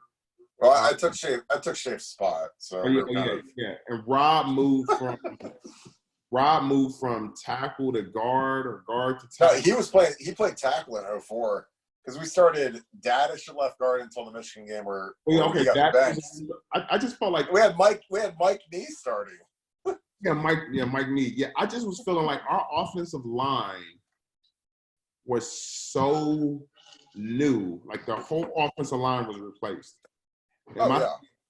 Well, I took Shafe's spot. So yeah. And Rob moved from Rob moved from tackle to guard or guard to No, tackle. he played tackle in '04 because we started Daddish at left guard until the Michigan game where Okay, he got that benched. I just felt like We had Mike Nee starting. Mike Mead. Yeah, I just was feeling like our offensive line was so new. Like the whole offensive line was replaced.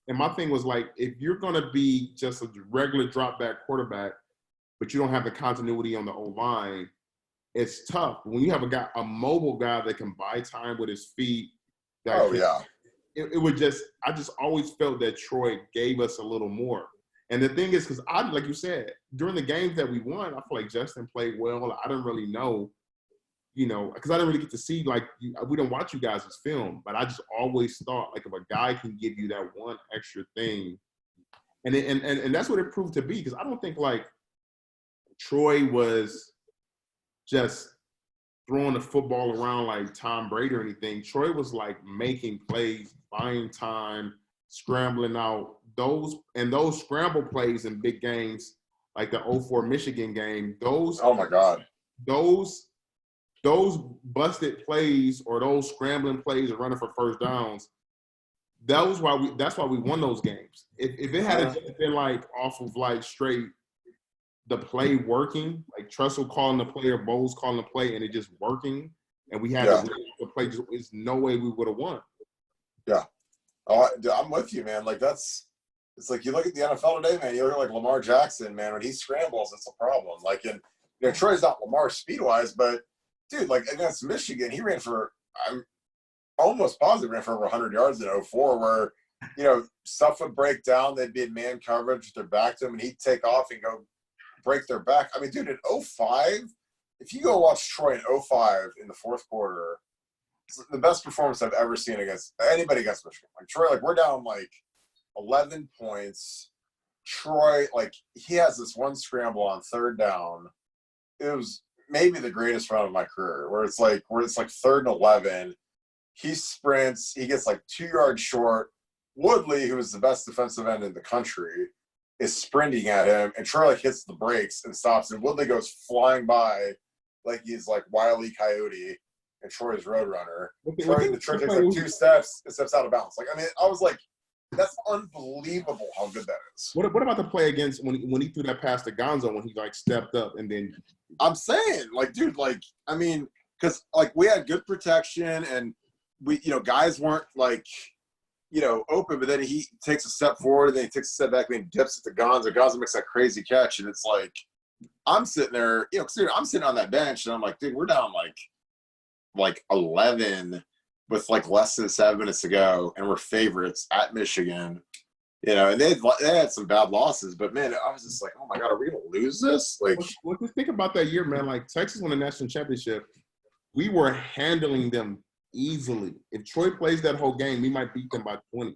And my thing was like, if you're gonna be just a regular drop back quarterback, but you don't have the continuity on the O line, it's tough. When you have a mobile guy that can buy time with his feet, it would just, I just always felt that Troy gave us a little more. And the thing is, because like you said, during the games that we won, I feel like Justin played well. I didn't really know, because I didn't really get to see, like, we didn't watch you guys' film, but I just always thought, like, if a guy can give you that one extra thing, and that's what it proved to be, because I don't think, like, Troy was just throwing the football around like Tom Brady or anything. Troy was, like, making plays, buying time, scrambling out. Those scramble plays in big games, like the '04 Michigan game, oh my God. Those busted plays or those scrambling plays or running for first downs, that's why we won those games. If it had just been like off of like straight the play working, like Tressel calling the play or Bowles calling the play and it just working, and we had the play, there's no way we would have won. Yeah. I'm with you, man. Like it's like you look at the NFL today, man. You look at like Lamar Jackson, man. When he scrambles, it's a problem. Like, Troy's not Lamar speed-wise, but dude, like against Michigan, he ran for, I'm almost positive, ran for over 100 yards in '04, where stuff would break down. They'd be in man coverage with their back to him, and he'd take off and go break their back. I mean, dude, in '05, if you go watch Troy in '05 in the fourth quarter, it's the best performance I've ever seen against anybody against Michigan. Like Troy, like we're down like 11 points. Troy, like he has this one scramble on third down. It was maybe the greatest run of my career, where it's like 3rd and 11. He sprints, he gets like 2 yards short. Woodley, who is the best defensive end in the country, is sprinting at him, and Troy like hits the brakes and stops, and Woodley goes flying by like he's like Wile E. Coyote and Troy's Roadrunner. Troy takes like 2 steps and steps out of bounds. Like, I mean, I was like, that's unbelievable how good that is. What about the play against when he threw that pass to Gonzo when he like stepped up and then? I'm saying, like, dude, like, I mean, because like we had good protection and we, guys weren't like, open, but then he takes a step forward and then he takes a step back and then dips at the Gonzo. Gonzo makes that crazy catch, and it's like, I'm sitting there, I'm sitting on that bench and I'm like, dude, we're down like 11 with like less than 7 minutes to go, and we're favorites at Michigan, and they had some bad losses, but man, I was just like, oh my God, are we gonna lose this? Like, what do you think about that year, man? Like Texas won the national championship, we were handling them easily. If Troy plays that whole game, we might beat them by 20.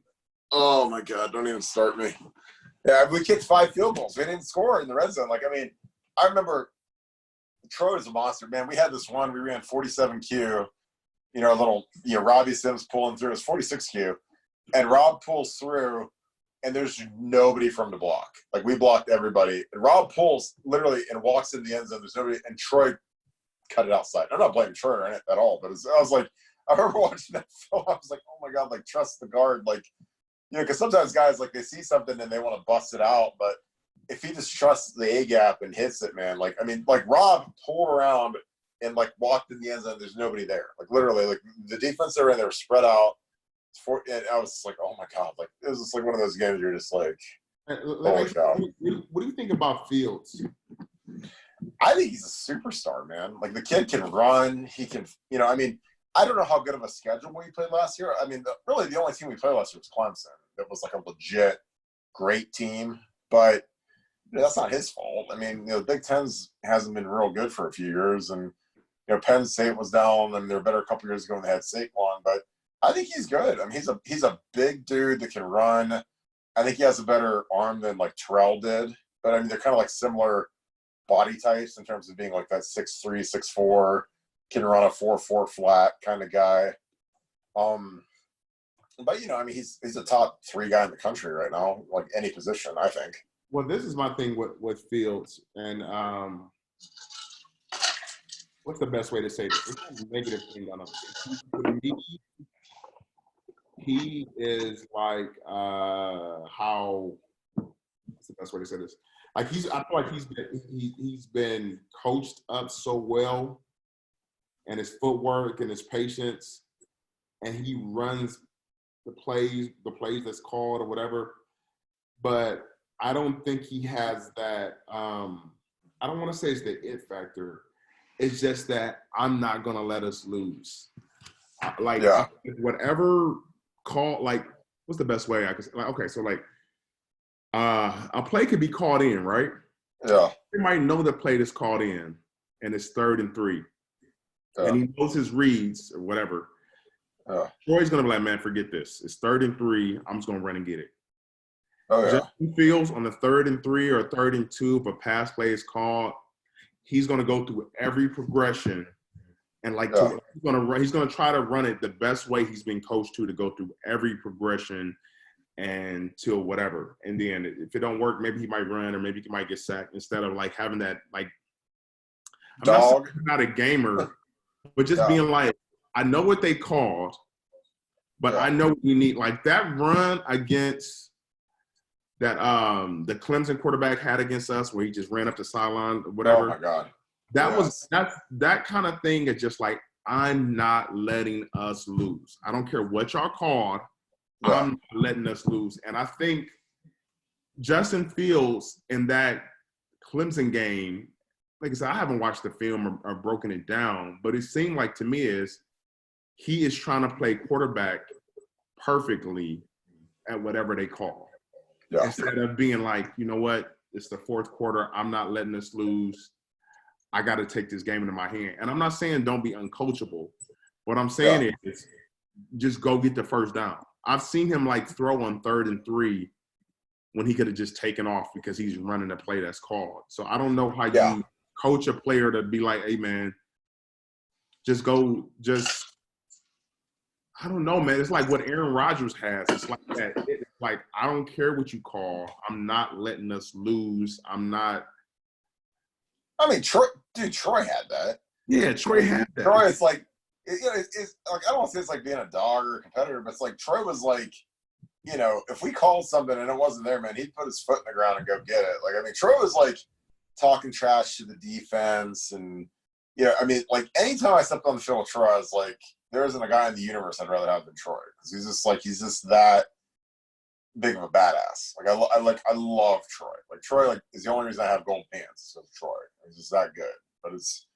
Oh my God, don't even start me. Yeah, we kicked 5 field goals. We didn't score in the red zone. Like, I mean, I remember Troy was a monster, man. We had this one, we ran 47Q, a little, Robbie Sims pulling through. It was 46Q, and Rob pulls through, and there's nobody for him to block. Like, we blocked everybody. And Rob pulls literally and walks in the end zone. There's nobody, and Troy cut it outside. I'm not blaming Troy at all, but I was like, I remember watching that film. I was like, oh my God, like, trust the guard. Like, because sometimes guys, like, they see something and they want to bust it out, but if he just trusts the A gap and hits it, man, like, I mean, like, Rob pulled around and like walked in the end zone. There's nobody there. Like, literally, like, the defense they were in, they were spread out. And I was just like, oh my God, like, it was just like one of those games you're just like, holy cow. What do you think about Fields? I think he's a superstar, man. Like, the kid can run. He can, I mean, I don't know how good of a schedule we played last year. I mean, really, the only team we played last year was Clemson. It was like a legit great team, but that's not his fault. I mean, the Big Ten's hasn't been real good for a few years, and Penn State was down, and they were better a couple years ago when they had Saquon. But I think he's good. I mean, he's a big dude that can run. I think he has a better arm than like Terrell did. But I mean, they're kind of like similar body types in terms of being like that 6'3", 6'4", can run a 4.4 flat kind of guy. But I mean, he's a top 3 guy in the country right now, like any position, I think. Well, this is my thing with Fields, and what's the best way to say this? It's not a negative thing on him. To me, he is like how. What's the best way to say this? Like I feel like he's been coached up so well, and his footwork and his patience, and he runs the plays that's called or whatever. But I don't think he has that. I don't want to say it's the it factor. It's just that I'm not gonna let us lose. Like whatever call. Like what's the best way I could? Like okay, so like a play could be called in, right? Yeah. You might know the play that's called in, and it's 3rd and 3, and he knows his reads or whatever. Troy's gonna be like, man, forget this. It's 3rd and 3. I'm just gonna run and get it. Justin Fields on the 3rd and 3 or 3rd and 2, if a pass play is called, he's gonna go through every progression and he's gonna try to run it the best way he's been coached to go through every progression and till whatever. And then if it don't work, maybe he might run or maybe he might get sacked instead of like having that like I'm not a gamer, but just being like, I know what they called, but I know what you need. Like that run against that the Clemson quarterback had against us where he just ran up the sideline or whatever. Oh my God. That kind of thing is just like, I'm not letting us lose. I don't care what y'all called. I'm not letting us lose. And I think Justin Fields in that Clemson game, like I said, I haven't watched the film or broken it down, but it seemed like to me is he is trying to play quarterback perfectly at whatever they call. Yeah. Instead of being like, you know what, it's the 4th quarter. I'm not letting us lose. I got to take this game into my hand. And I'm not saying don't be uncoachable. What I'm saying is just go get the first down. I've seen him like throw on 3rd and 3 when he could have just taken off because he's running a play that's called. So I don't know how you coach a player to be like, hey, man, I don't know, man. It's like what Aaron Rodgers has. It's like that. It's like, I don't care what you call. I'm not letting us lose. I'm not. I mean, Troy had that. Yeah, Troy had that. Troy is like, it's like, I don't want to say it's like being a dog or a competitor, but it's like Troy was like, if we called something and it wasn't there, man, he'd put his foot in the ground and go get it. Like, I mean, Troy was like talking trash to the defense. And, I mean, like anytime I stepped on the field with Troy, I was like, there isn't a guy in the universe I'd rather have than Troy. Because he's just that big of a badass. Like, I love Troy. Like, Troy, is the only reason I have gold pants. So Troy. He's just that good. But it's,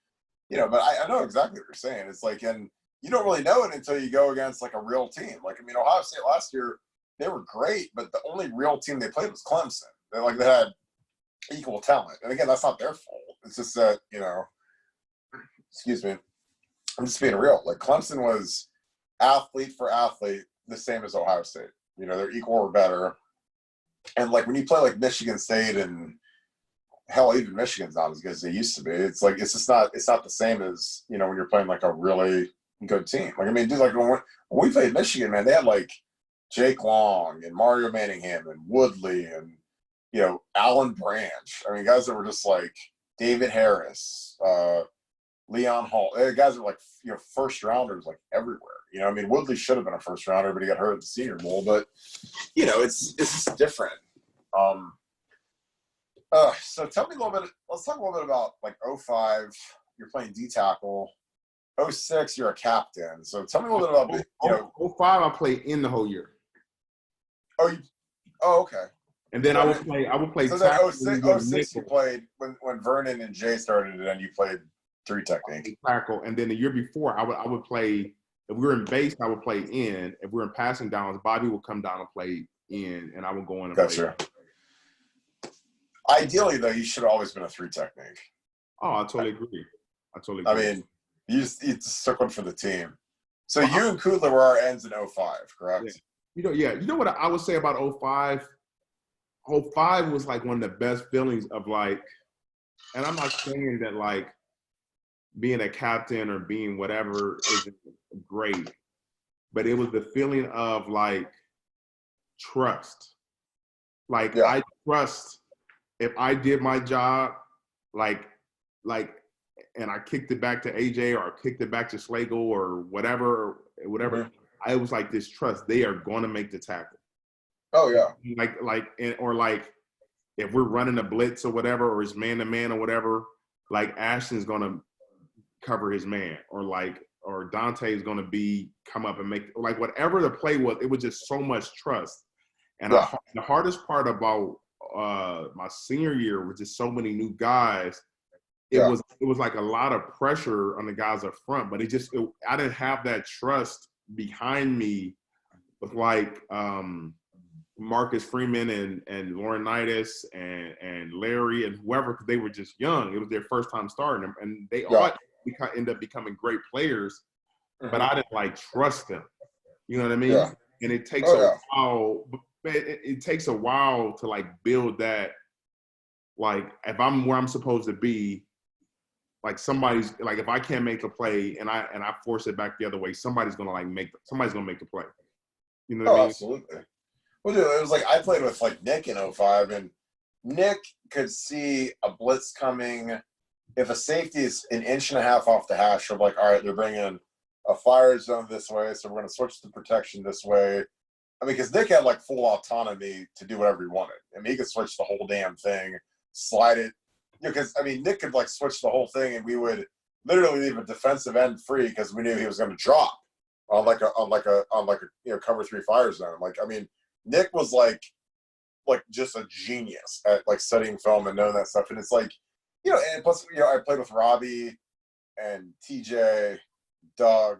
but I know exactly what you're saying. It's like, and you don't really know it until you go against like a real team. Like, I mean, Ohio State last year, they were great, but the only real team they played was Clemson. They had equal talent. And again, that's not their fault. It's just that, excuse me, I'm just being real. Like, Clemson was athlete for athlete the same as Ohio State. They're equal or better. And like when you play like Michigan State and hell, even Michigan's not as good as they used to be. It's like it's not the same as when you're playing like a really good team. Like, I mean, dude, like when we played Michigan, man, they had like Jake Long and Mario Manningham and Woodley and Alan Branch. I mean, guys that were just like David Harris, Leon Hall. Guys are like first rounders like everywhere. I mean, Woodley should have been a first rounder, but he got hurt at the Senior Bowl. But it's just different. So tell me a little bit. Let's talk a little bit about like 05. You're playing D tackle. 06, you're a captain. So tell me a little bit about 05. I played in the whole year. Oh, okay. And then I would play. So then 06 you played when Vernon and Jay started, and you played 3 technique tackle. And then the year before, I would play. If we were in base, I would play in. If we were in passing downs, Bobby would come down and play in, and I would go in and play. Ideally, though, you should have always been a 3 technique. Oh, I totally agree. I mean, you just took one for the team. So you and Kudler were our ends in 05, correct? Yeah. You know what I would say about 05? 05 was like one of the best feelings of like, and I'm not saying that like being a captain or being whatever isn't great, but it was the feeling of like trust. Like I trust if I did my job, like, and I kicked it back to AJ or kicked it back to Slagle or whatever, Mm-hmm. I was like this trust. They are going to make the tackle. Oh yeah. Or like if we're running a blitz or whatever, or it's man to man or whatever, like Ashton's going to cover his man, or Dante is going to come up and make, like, whatever the play was. It was just so much trust. And the hardest part about my senior year was just so many new guys. It was like a lot of pressure on the guys up front, but I didn't have that trust behind me with like Marcus Freeman and Laurinaitis and Larry and whoever, because they were just young. It was their first time starting, and they all end up becoming great players. Mm-hmm. But I didn't like trust them. You know what I mean? Yeah. And it takes a while. It takes a while to like build that. Like if I'm where I'm supposed to be, like somebody's like, if I can't make a play and I force it back the other way, somebody's gonna make the play. You know what I mean? Absolutely. Well, dude, it was like I played with like Nick in 05, and Nick could see a blitz coming. If a safety is an inch and a half off the hash, of like, all right, they're bringing a fire zone this way, so we're going to switch the protection this way. I mean, because Nick had like full autonomy to do whatever he wanted. I mean, he could switch the whole damn thing, slide it. Because I mean, Nick could like switch the whole thing, and we would literally leave a defensive end free because we knew he was going to drop on like a cover 3 fire zone. Like, I mean, Nick was like just a genius at like studying film and knowing that stuff. And it's like, you know, and plus, you know, I played with Robbie and TJ, Doug,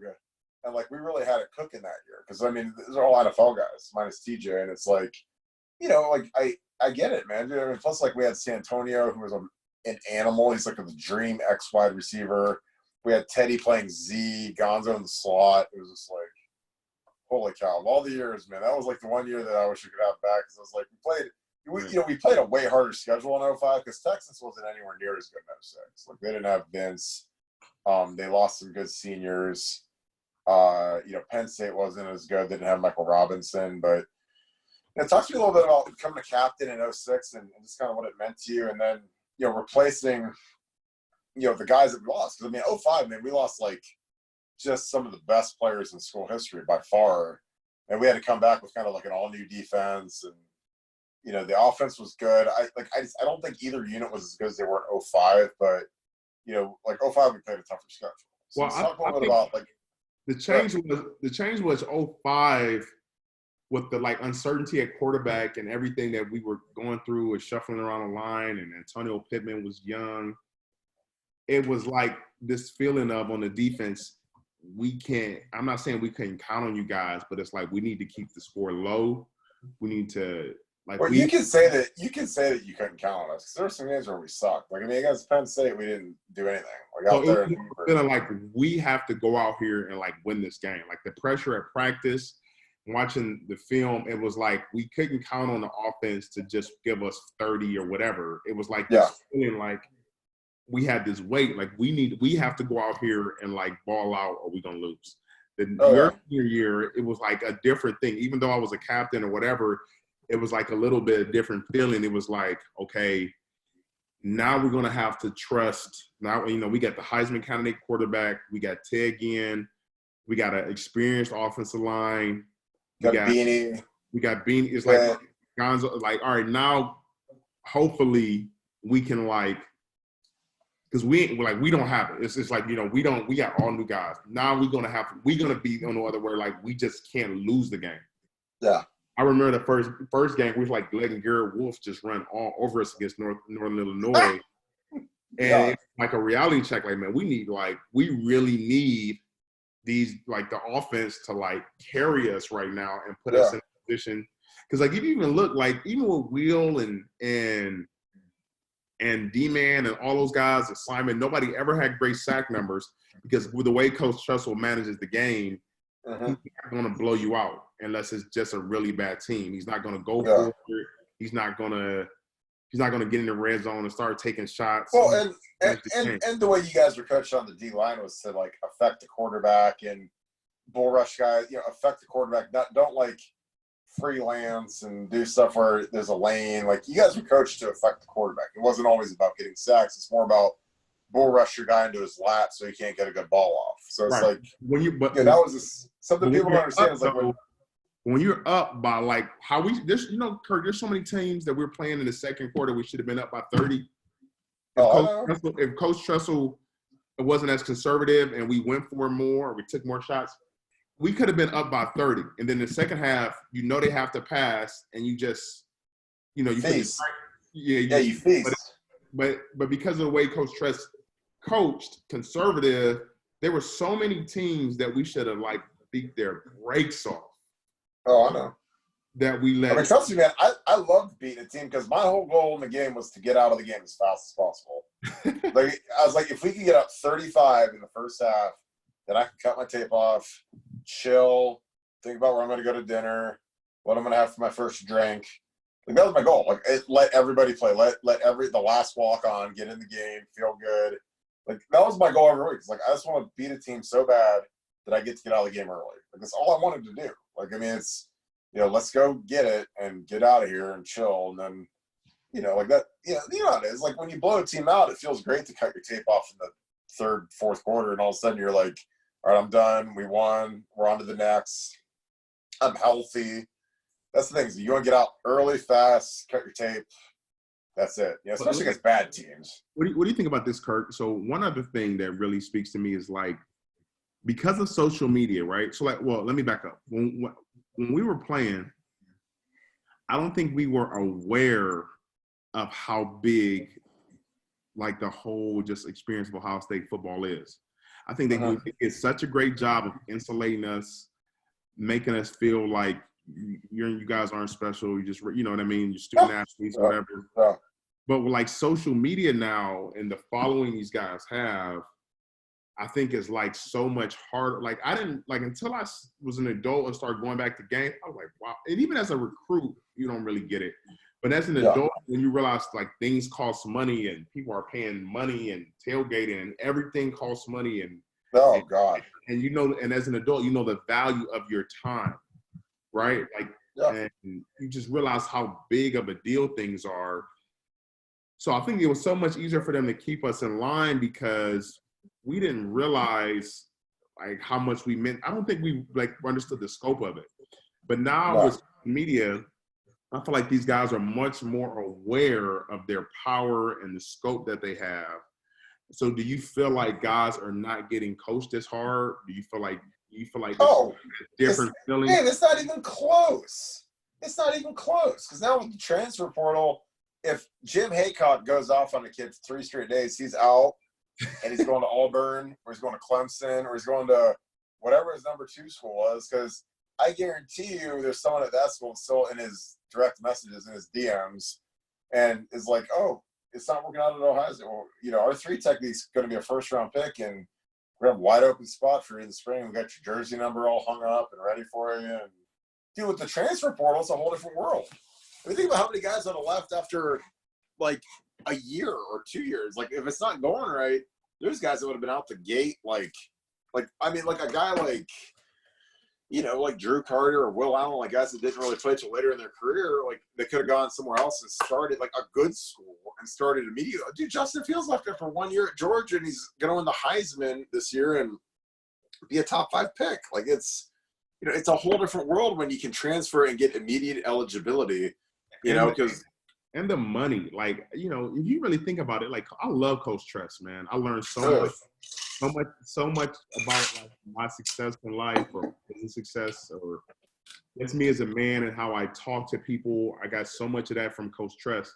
and like we really had it cooking that year because I mean, these are all NFL guys minus TJ, and it's like, you know, like I get it, man. I mean, plus, like we had Santonio, who was an animal. He's like the dream X wide receiver. We had Teddy playing Z, Gonzo in the slot. It was just like, holy cow! Of all the years, man, that was like the one year that I wish we could have back. Because I was like, we played a way harder schedule in 05 because Texas wasn't anywhere near as good in 06. Like they didn't have Vince. They lost some good seniors. You know, Penn State wasn't as good. They didn't have Michael Robinson, but. Talk to me a little bit about becoming a captain in 06 and just kind of what it meant to you, and then, you know, replacing, you know, the guys that we lost. Because, I mean, 05, man, we lost, like, just some of the best players in school history by far. And we had to come back with kind of like an all-new defense. And, you know, the offense was good. I don't think either unit was as good as they were in 05, but, you know, like 05, we played a tougher schedule. So well, talk a little bit about, like, the change was 05. With the like uncertainty at quarterback and everything that we were going through with shuffling around the line, and Antonio Pittman was young, it was like this feeling of on the defense, I'm not saying we couldn't count on you guys, but it's like we need to keep the score low. We need to like. Well, you can say that you couldn't count on us because there were some games where we sucked. Like I mean, against Penn State, we didn't do anything. Like out there, feeling like we have to go out here and like win this game. Like the pressure at practice. Watching the film, it was like we couldn't count on the offense to just give us 30 or whatever. It was like this feeling like we had this weight, like we have to go out here and like ball out or we're gonna lose. Your senior year, it was like a different thing. Even though I was a captain or whatever, it was like a little bit of different feeling. It was like, okay, now we're gonna have to trust. Now, you know, we got the Heisman candidate quarterback, we got Ted Ginn, we got an experienced offensive line. We got Beanie. It's like Gonzo. Like, all right, now hopefully we can like, because we don't have it. It's like, you know, we got all new guys. Now we're gonna be on the other way. Like we just can't lose the game. Yeah. I remember the first game we was like letting Garrett Wolf just run all over us against Northern Illinois, and it's like a reality check. Like, man, we really need these like the offense to like carry us right now and put us in a position, because like if you even look like even with Will and D-Man and all those guys, and Simon, nobody ever had great sack numbers because with the way Coach Trussell manages the game, he's not going to blow you out unless it's just a really bad team. He's not going to go for it. He's not going to get in the red zone and start taking shots. Well, and the way you guys were coached on the D line was to like affect the quarterback and bull rush guys. You know, affect the quarterback. Don't like freelance and do stuff where there's a lane. Like, you guys were coached to affect the quarterback. It wasn't always about getting sacks. It's more about bull rush your guy into his lap so he can't get a good ball off. So it's like, that was something people don't understand. Is like when you're up by like how Kirk, there's so many teams that we're playing in the second quarter we should have been up by 30. If Coach Tressel wasn't as conservative and we went for more, or we took more shots, we could have been up by 30. And then the second half, they have to pass, and you just, you feast. You feast. But because of the way Coach Tress coached, conservative, there were so many teams that we should have like beat their brakes off. Oh, I know. That we let. I mean, trust me, man. I loved beating a team because my whole goal in the game was to get out of the game as fast as possible. Like, I was like, if we could get up 35 in the first half, then I can cut my tape off, chill, think about where I'm going to go to dinner, what I'm going to have for my first drink. Like, that was my goal. Like, let everybody play. Let the last walk on get in the game, feel good. Like, that was my goal every week. It's like, I just want to beat a team so bad that I get to get out of the game early. Like, that's all I wanted to do. Like, I mean, it's, let's go get it and get out of here and chill. And then, like that, you know how it is. Like, when you blow a team out, it feels great to cut your tape off in the third, fourth quarter. And all of a sudden you're like, all right, I'm done. We won. We're on to the next. I'm healthy. That's the thing. You want to get out early, fast, cut your tape. That's it. Especially against bad teams. What do you think about this, Kirk? So one other thing that really speaks to me is like, because of social media, right? So like, well, let me back up. When we were playing, I don't think we were aware of how big, like, the whole just experience of Ohio State football is. I think they did such a great job of insulating us, making us feel like you guys aren't special. You just, you know what I mean? You're student athletes, whatever. But with like social media now and the following these guys have, I think is like so much harder. Like, I didn't, like, until I was an adult and started going back to games, I was like, wow. And even as a recruit, you don't really get it. But as an adult, when you realize like things cost money and people are paying money and tailgating and everything costs money and God. And and as an adult, the value of your time, right? Like, and you just realize how big of a deal things are. So I think it was so much easier for them to keep us in line because we didn't realize like how much we meant. I don't think we like understood the scope of it. But now with media, I feel like these guys are much more aware of their power and the scope that they have. So do you feel like guys are not getting coached as hard? Do you feel like it's a different feeling? Man, it's not even close. It's not even close. Because now with the transfer portal, if Jim Haycock goes off on a kid 3 straight days, he's out and he's going to Auburn or he's going to Clemson or he's going to whatever his number 2 school was. Because I guarantee you there's someone at that school still in his direct messages in his DMs and is like, oh, it's not working out at Ohio State. Well, our 3 technique's going to be a first-round pick, and we're going to have a wide-open spot for you in the spring. We got your jersey number all hung up and ready for you. And, dude, with the transfer portal, it's a whole different world. I mean, think about how many guys would have left after, like, a year or 2 years. Like, if it's not going right, there's guys that would have been out the gate, like a guy like, like Drew Carter or Will Allen, like guys that didn't really play till later in their career, like they could have gone somewhere else and started like a good school and started immediately. Dude, Justin Fields left after 1 year at Georgia, and he's going to win the Heisman this year and be a top 5 pick. Like it's a whole different world when you can transfer and get immediate eligibility, because. And the money, like, if you really think about it, like, I love Coach Tress, man. I learned so much about like my success in life or business success, or just me as a man and how I talk to people. I got so much of that from Coach Tress.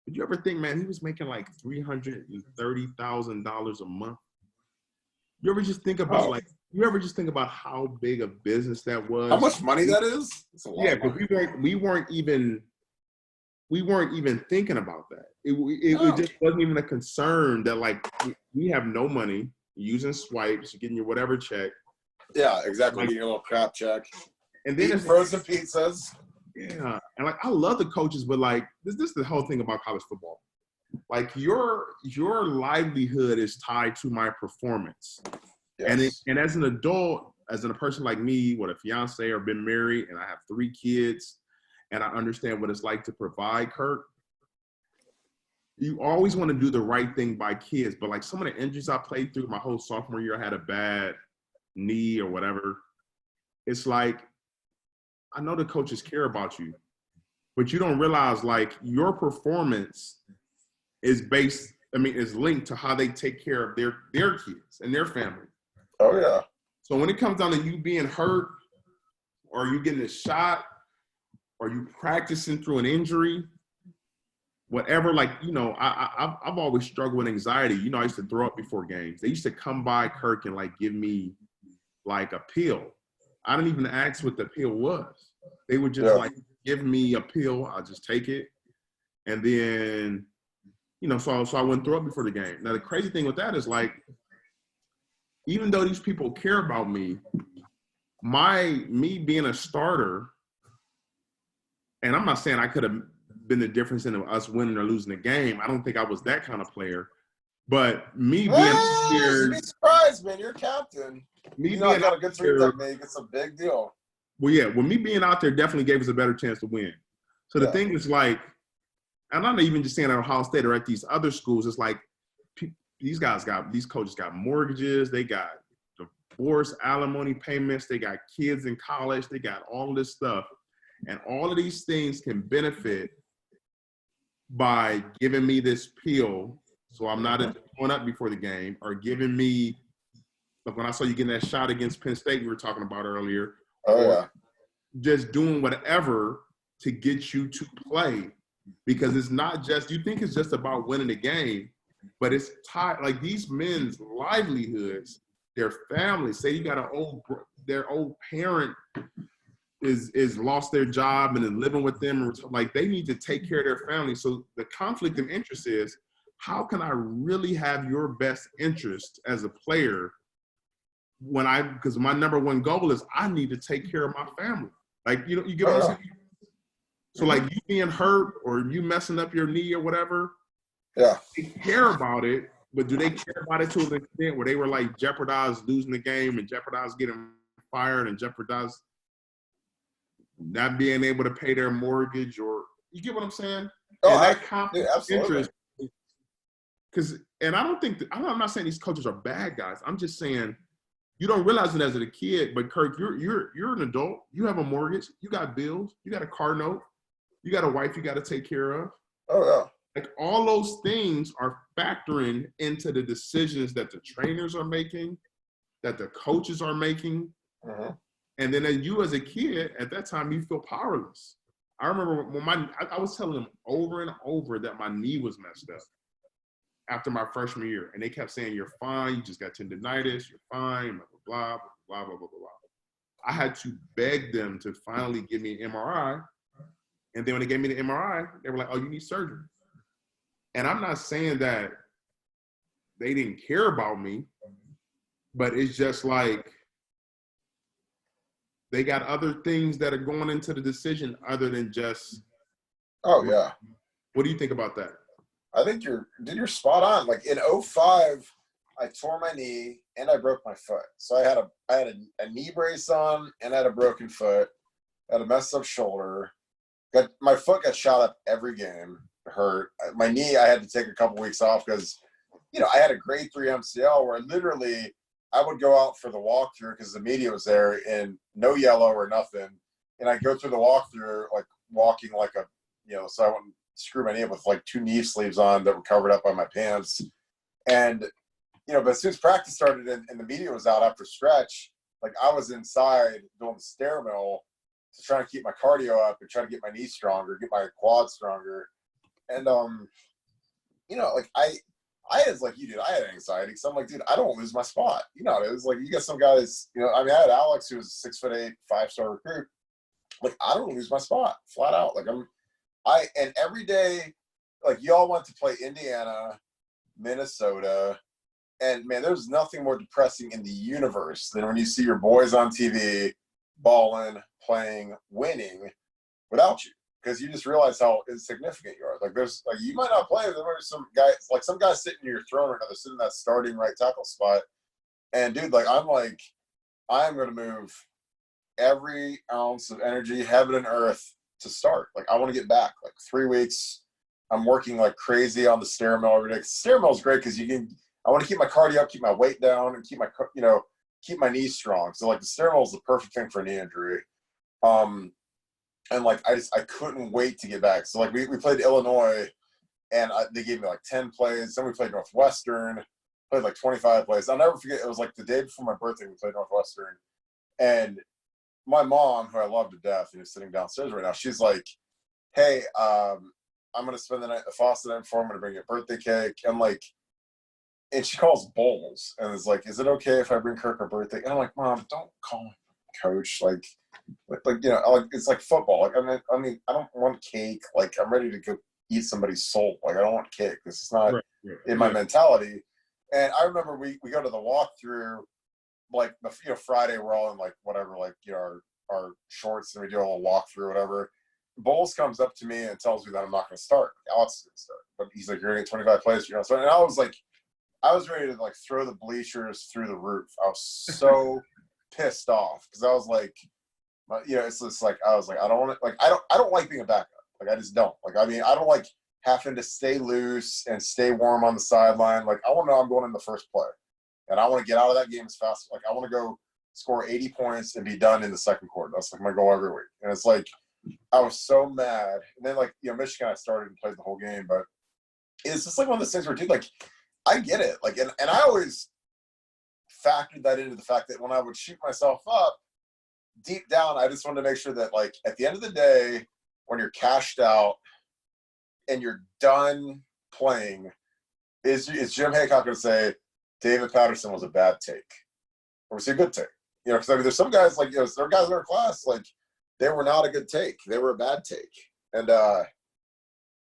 Did you ever think, man, he was making like $330,000 a month? You ever just think about how big a business that was? How much money that is? Yeah, because we weren't even thinking about that. It just wasn't even a concern that like we have no money, using swipes, getting your whatever check. Yeah, exactly. Getting your little crap check. And then it's frozen pizzas. Yeah, and like I love the coaches, but like this is the whole thing about college football. Like your livelihood is tied to my performance. Yes. And as an adult, as in a person like me with a fiance or been married and I have 3 kids and I understand what it's like to provide, Kirk, you always want to do the right thing by kids. But like some of the injuries I played through my whole sophomore year, I had a bad knee or whatever. It's like, I know the coaches care about you, but you don't realize like your performance is linked to how they take care of their kids and their family. Oh yeah. So when it comes down to you being hurt or you getting a shot or you practicing through an injury, whatever, like, you know, I've always struggled with anxiety. You know, I used to throw up before games. They used to come by Kirk and like give me like a pill. I didn't even ask what the pill was. They would just like give me a pill. I'll just take it. And then, you know, so I wouldn't throw up before the game. Now, the crazy thing with that is like, even though these people care about me, me being a starter, and I'm not saying I could have been the difference in us winning or losing the game. I don't think I was that kind of player. But me being here, you'd be surprised, man. You're captain. Me being being got a good three technique. It's a big deal. Well, yeah. Well, me being out there definitely gave us a better chance to win. So the thing is, like, and I'm not even just saying at Ohio State or at these other schools. It's like these coaches got mortgages. They got divorce, alimony payments. They got kids in college. They got all of this stuff. And all of these things can benefit by giving me this pill so I'm not going up before the game, or giving me, like when I saw you getting that shot against Penn State we were talking about earlier, just doing whatever to get you to play. Because it's not just, you think it's just about winning the game, but it's tied, like these men's livelihoods, their families, say you got their old parent is lost their job and is living with them, or like they need to take care of their family. So the conflict of interest is, how can I really have your best interest as a player because my number one goal is I need to take care of my family. Like, you know, you get what I'm saying? So like you being hurt or you messing up your knee or whatever, they care about it, but do they care about it to an extent where they were like jeopardize losing the game and jeopardize getting fired and jeopardize not being able to pay their mortgage, or you get what I'm saying? And that conflict of interest, and I don't think I'm not saying these coaches are bad guys. I'm just saying you don't realize it as a kid, but Kirk, you're an adult. You have a mortgage. You got bills. You got a car note. You got a wife you got to take care of. Oh yeah. Like all those things are factoring into the decisions that the trainers are making, that the coaches are making. And then you as a kid, at that time, you feel powerless. I remember when I was telling them over and over that my knee was messed up after my freshman year. And they kept saying, you're fine, you just got tendonitis, you're fine, blah, blah, blah, blah, blah, blah, blah. I had to beg them to finally give me an MRI. And then when they gave me the MRI, they were like, oh, you need surgery. And I'm not saying that they didn't care about me, but it's just like, they got other things that are going into the decision other than just. Oh yeah. What do you think about that? I think you're spot on. Like in 2005, I tore my knee and I broke my foot. So I had a knee brace on and I had a broken foot. I had a messed up shoulder. My foot got shot up every game. It hurt. My knee, I had to take a couple weeks off because, you know, I had a grade 3 MCL where literally I would go out for the walkthrough because the media was there and no yellow or nothing. And I'd go through the walkthrough, like walking like a, you know, so I wouldn't screw my knee up with like 2 knee sleeves on that were covered up by my pants. And, you know, but as soon as practice started and the media was out after stretch, like I was inside doing the stair mill to try to keep my cardio up and try to get my knee stronger, get my quad stronger. And, you know, like I was like you, dude, I had anxiety. So I'm like, dude, I don't lose my spot. You know, it was like, you got some guys, you know, I mean, I had Alex, who was 6'8", 5-star recruit. Like, I don't lose my spot flat out. Like and every day, like y'all went to play Indiana, Minnesota, and man, there's nothing more depressing in the universe than when you see your boys on TV balling, playing, winning without you. Because you just realize how insignificant you are. Like there's like you might not play, but there's some guys sitting in your throne right now. They're sitting in that starting right tackle spot. And dude, like I'm like I am going to move every ounce of energy, heaven and earth, to start. Like, I want to get back. Like 3 weeks, I'm working like crazy on the stair mill every day. Stair mill is great because I want to keep my cardio up, keep my weight down, and keep my knees strong. So like the stair mill is the perfect thing for a knee injury. And like I couldn't wait to get back. So like we played Illinois, and they gave me like 10 plays. Then we played Northwestern, played like 25 plays. I'll never forget. It was like the day before my birthday. We played Northwestern, and my mom, who I love to death, and is sitting downstairs right now. She's like, "Hey, I'm gonna spend the night at the Foster night before. I'm gonna bring you a birthday cake." And she calls Bowles and is like, "Is it okay if I bring Kirk a birthday?" And I'm like, "Mom, don't call me coach. Like it's like football. Like I mean, I don't want cake. Like I'm ready to go eat somebody's soul. Like I don't want cake. This is not in my mentality." And I remember we go to the walkthrough, like the Friday we're all in like whatever, like our shorts, and we do a little walkthrough or whatever. Bowles comes up to me and tells me that I'm not going to start. Alex is going to start, but he's like, "You're going to get 25 plays. You're going to start." And I was ready to like throw the bleachers through the roof. I was so pissed off because I was like, it's just like I was like, I don't want to, like I don't like being a backup. Like I just don't. Like I mean, I don't like having to stay loose and stay warm on the sideline. Like I want to know I'm going in the first play, and I want to get out of that game as fast. Like I want to go score 80 points and be done in the second quarter. That's like my goal every week. And it's like I was so mad. And then like Michigan, I started and played the whole game, but it's just like one of those things where, dude, like I get it. Like and I always factored that into the fact that when I would shoot myself up, deep down, I just wanted to make sure that like at the end of the day, when you're cashed out and you're done playing, is Jim Haycock going to say David Patterson was a bad take, or was he a good take? Because I mean, there's some guys like there are guys in our class like they were not a good take, they were a bad take, and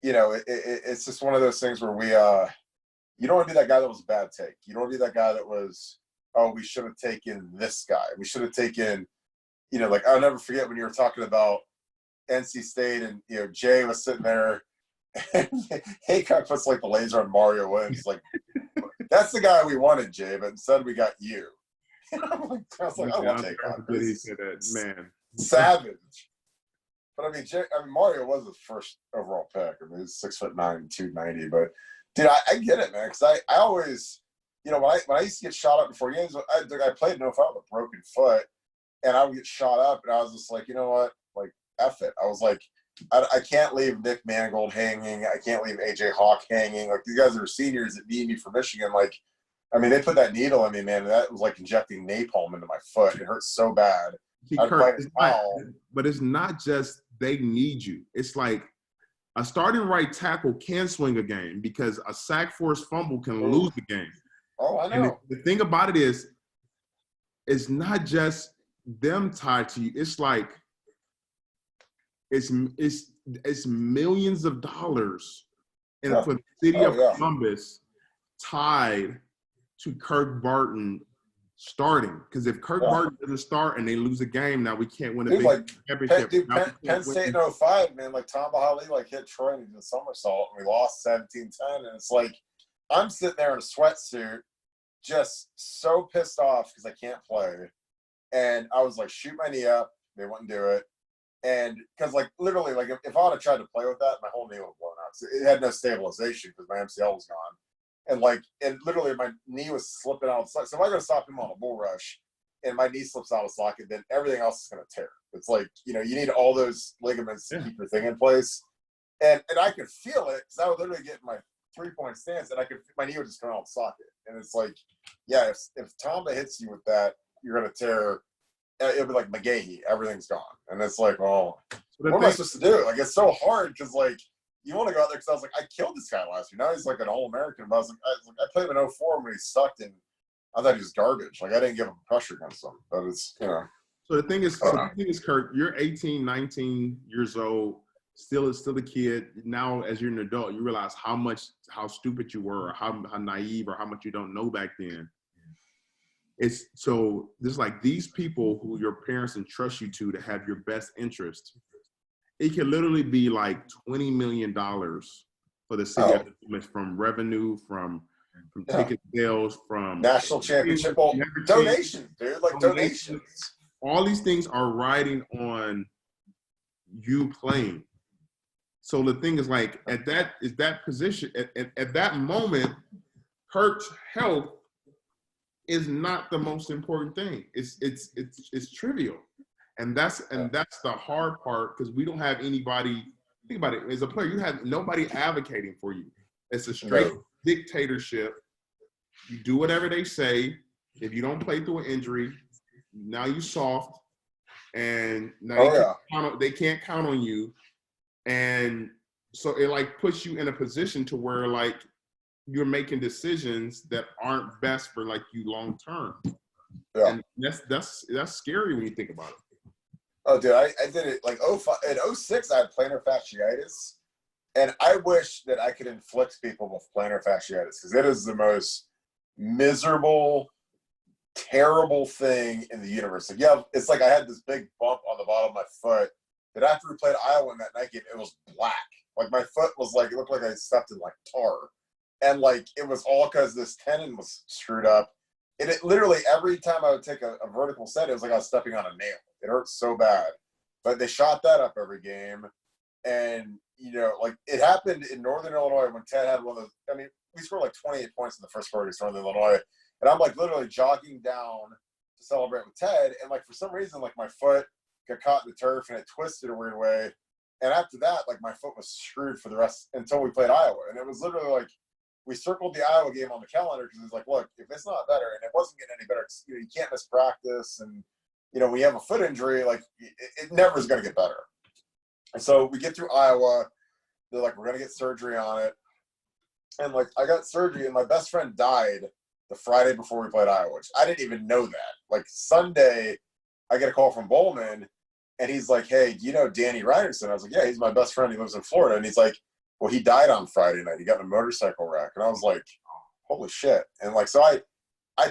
it's just one of those things where we you don't want to be that guy that was a bad take. You don't want to be that guy that was, "Oh, we should have taken this guy. We should have taken," like I'll never forget when you were talking about NC State and Jay was sitting there. And Haycock puts like the laser on Mario Williams. Like, "That's the guy we wanted, Jay, but instead we got you." I was like, "I want Haycock." He said that, man. Savage. But I mean, Mario was the first overall pick. I mean, he's 6'9", 290. But dude, I get it, man. Because I always, when I used to get shot up before games, I played no foul with a broken foot, and I would get shot up, and I was just like, you know what, like F it. I was like, I can't leave Nick Mangold hanging. I can't leave AJ Hawk hanging. Like these guys are seniors that need me for Michigan. Like, I mean, they put that needle in me, man. And that was like injecting napalm into my foot. It hurt so bad. See, Kirk, but it's not just they need you. It's like a starting right tackle can swing a game because a sack forced fumble can lose the game. Oh, I know. And the thing about it is, it's not just them tied to you. It's like it's millions of dollars for the city of Columbus tied to Kirk Barton starting. Because if Kirk Barton doesn't start and they lose a game, now we can't win a big championship. Penn State in 05, man, like Tom Bahali like hit Troy and he did a somersault and we lost 17-10. And it's like I'm sitting there in a sweatsuit just so pissed off because I can't play. And I was like, shoot my knee up. They wouldn't do it. And because like literally, like if I would have tried to play with that, my whole knee would have blown out. So it had no stabilization because my MCL was gone. And literally my knee was slipping out. So if I go to stop him on a bull rush and my knee slips out of socket, then everything else is going to tear. It's like, you need all those ligaments to keep your thing in place. And I could feel it because I would literally get my 3-point stance and my knee would just come out of socket. And it's like, yeah, if Tamba hits you with that, you're going to tear. It'll be like McGahee. Everything's gone. And it's like, oh, what am I supposed to do? Like, it's so hard because, like, you want to go out there because I was like, I killed this guy last year. Now he's like an All-American. But I played him in 04 when he sucked, and I thought he was garbage. Like, I didn't give him pressure against him. But it's, So the thing is, Kirk, you're 18, 19 years old, still a kid. Now, as you're an adult, you realize how stupid you were, or how naive, or how much you don't know back then. It's so there's like these people who your parents entrust you to have your best interest. It can literally be like $20 million for the city from revenue, from from ticket sales, from national championship, donations, dude, like donations. All these things are riding on you playing. So the thing is, like, at that position, at that moment, Kirk's health is not the most important thing. It's trivial, and that's the hard part, because we don't have anybody. Think about it. As a player, you have nobody advocating for you. It's a straight dictatorship. You do whatever they say. If you don't play through an injury, now you soft, and now they can't count on you, and so it like puts you in a position to where like you're making decisions that aren't best for like you long term. Yeah. And that's scary when you think about it. Oh, dude, I did it like 05 and 06. I had plantar fasciitis, and I wish that I could inflict people with plantar fasciitis, because it is the most miserable, terrible thing in the universe. Like, yeah, it's like I had this big bump on the bottom of my foot that after we played Iowa in that night game, it was black. Like my foot was like, it looked like I stepped in like tar, and like it was all because this tendon was screwed up. And it literally, every time I would take a vertical set, it was like I was stepping on a nail. It hurt so bad. But they shot that up every game. And, you know, like it happened in Northern Illinois when Ted had one of those. I mean, we scored like 28 points in the first quarter against Northern Illinois. And I'm like literally jogging down to celebrate with Ted. And like for some reason, like my foot got caught in the turf and it twisted a weird way. And after that, like my foot was screwed for the rest until we played Iowa. And it was literally like, we circled the Iowa game on the calendar because it was like, look, if it's not better, and it wasn't getting any better, you know, you can't miss practice, and you know, we have a foot injury, like it never is going to get better. And so we get through Iowa, they're like, we're going to get surgery on it, and like I got surgery, and my best friend died the Friday before we played Iowa, which I didn't even know that. Like Sunday, I get a call from Bowman, and he's like, hey, do you know Danny Ryderson? I was like, yeah, he's my best friend. He lives in Florida, and he's like, well, he died on Friday night. He got in a motorcycle wreck. And I was like, holy shit. And like, so I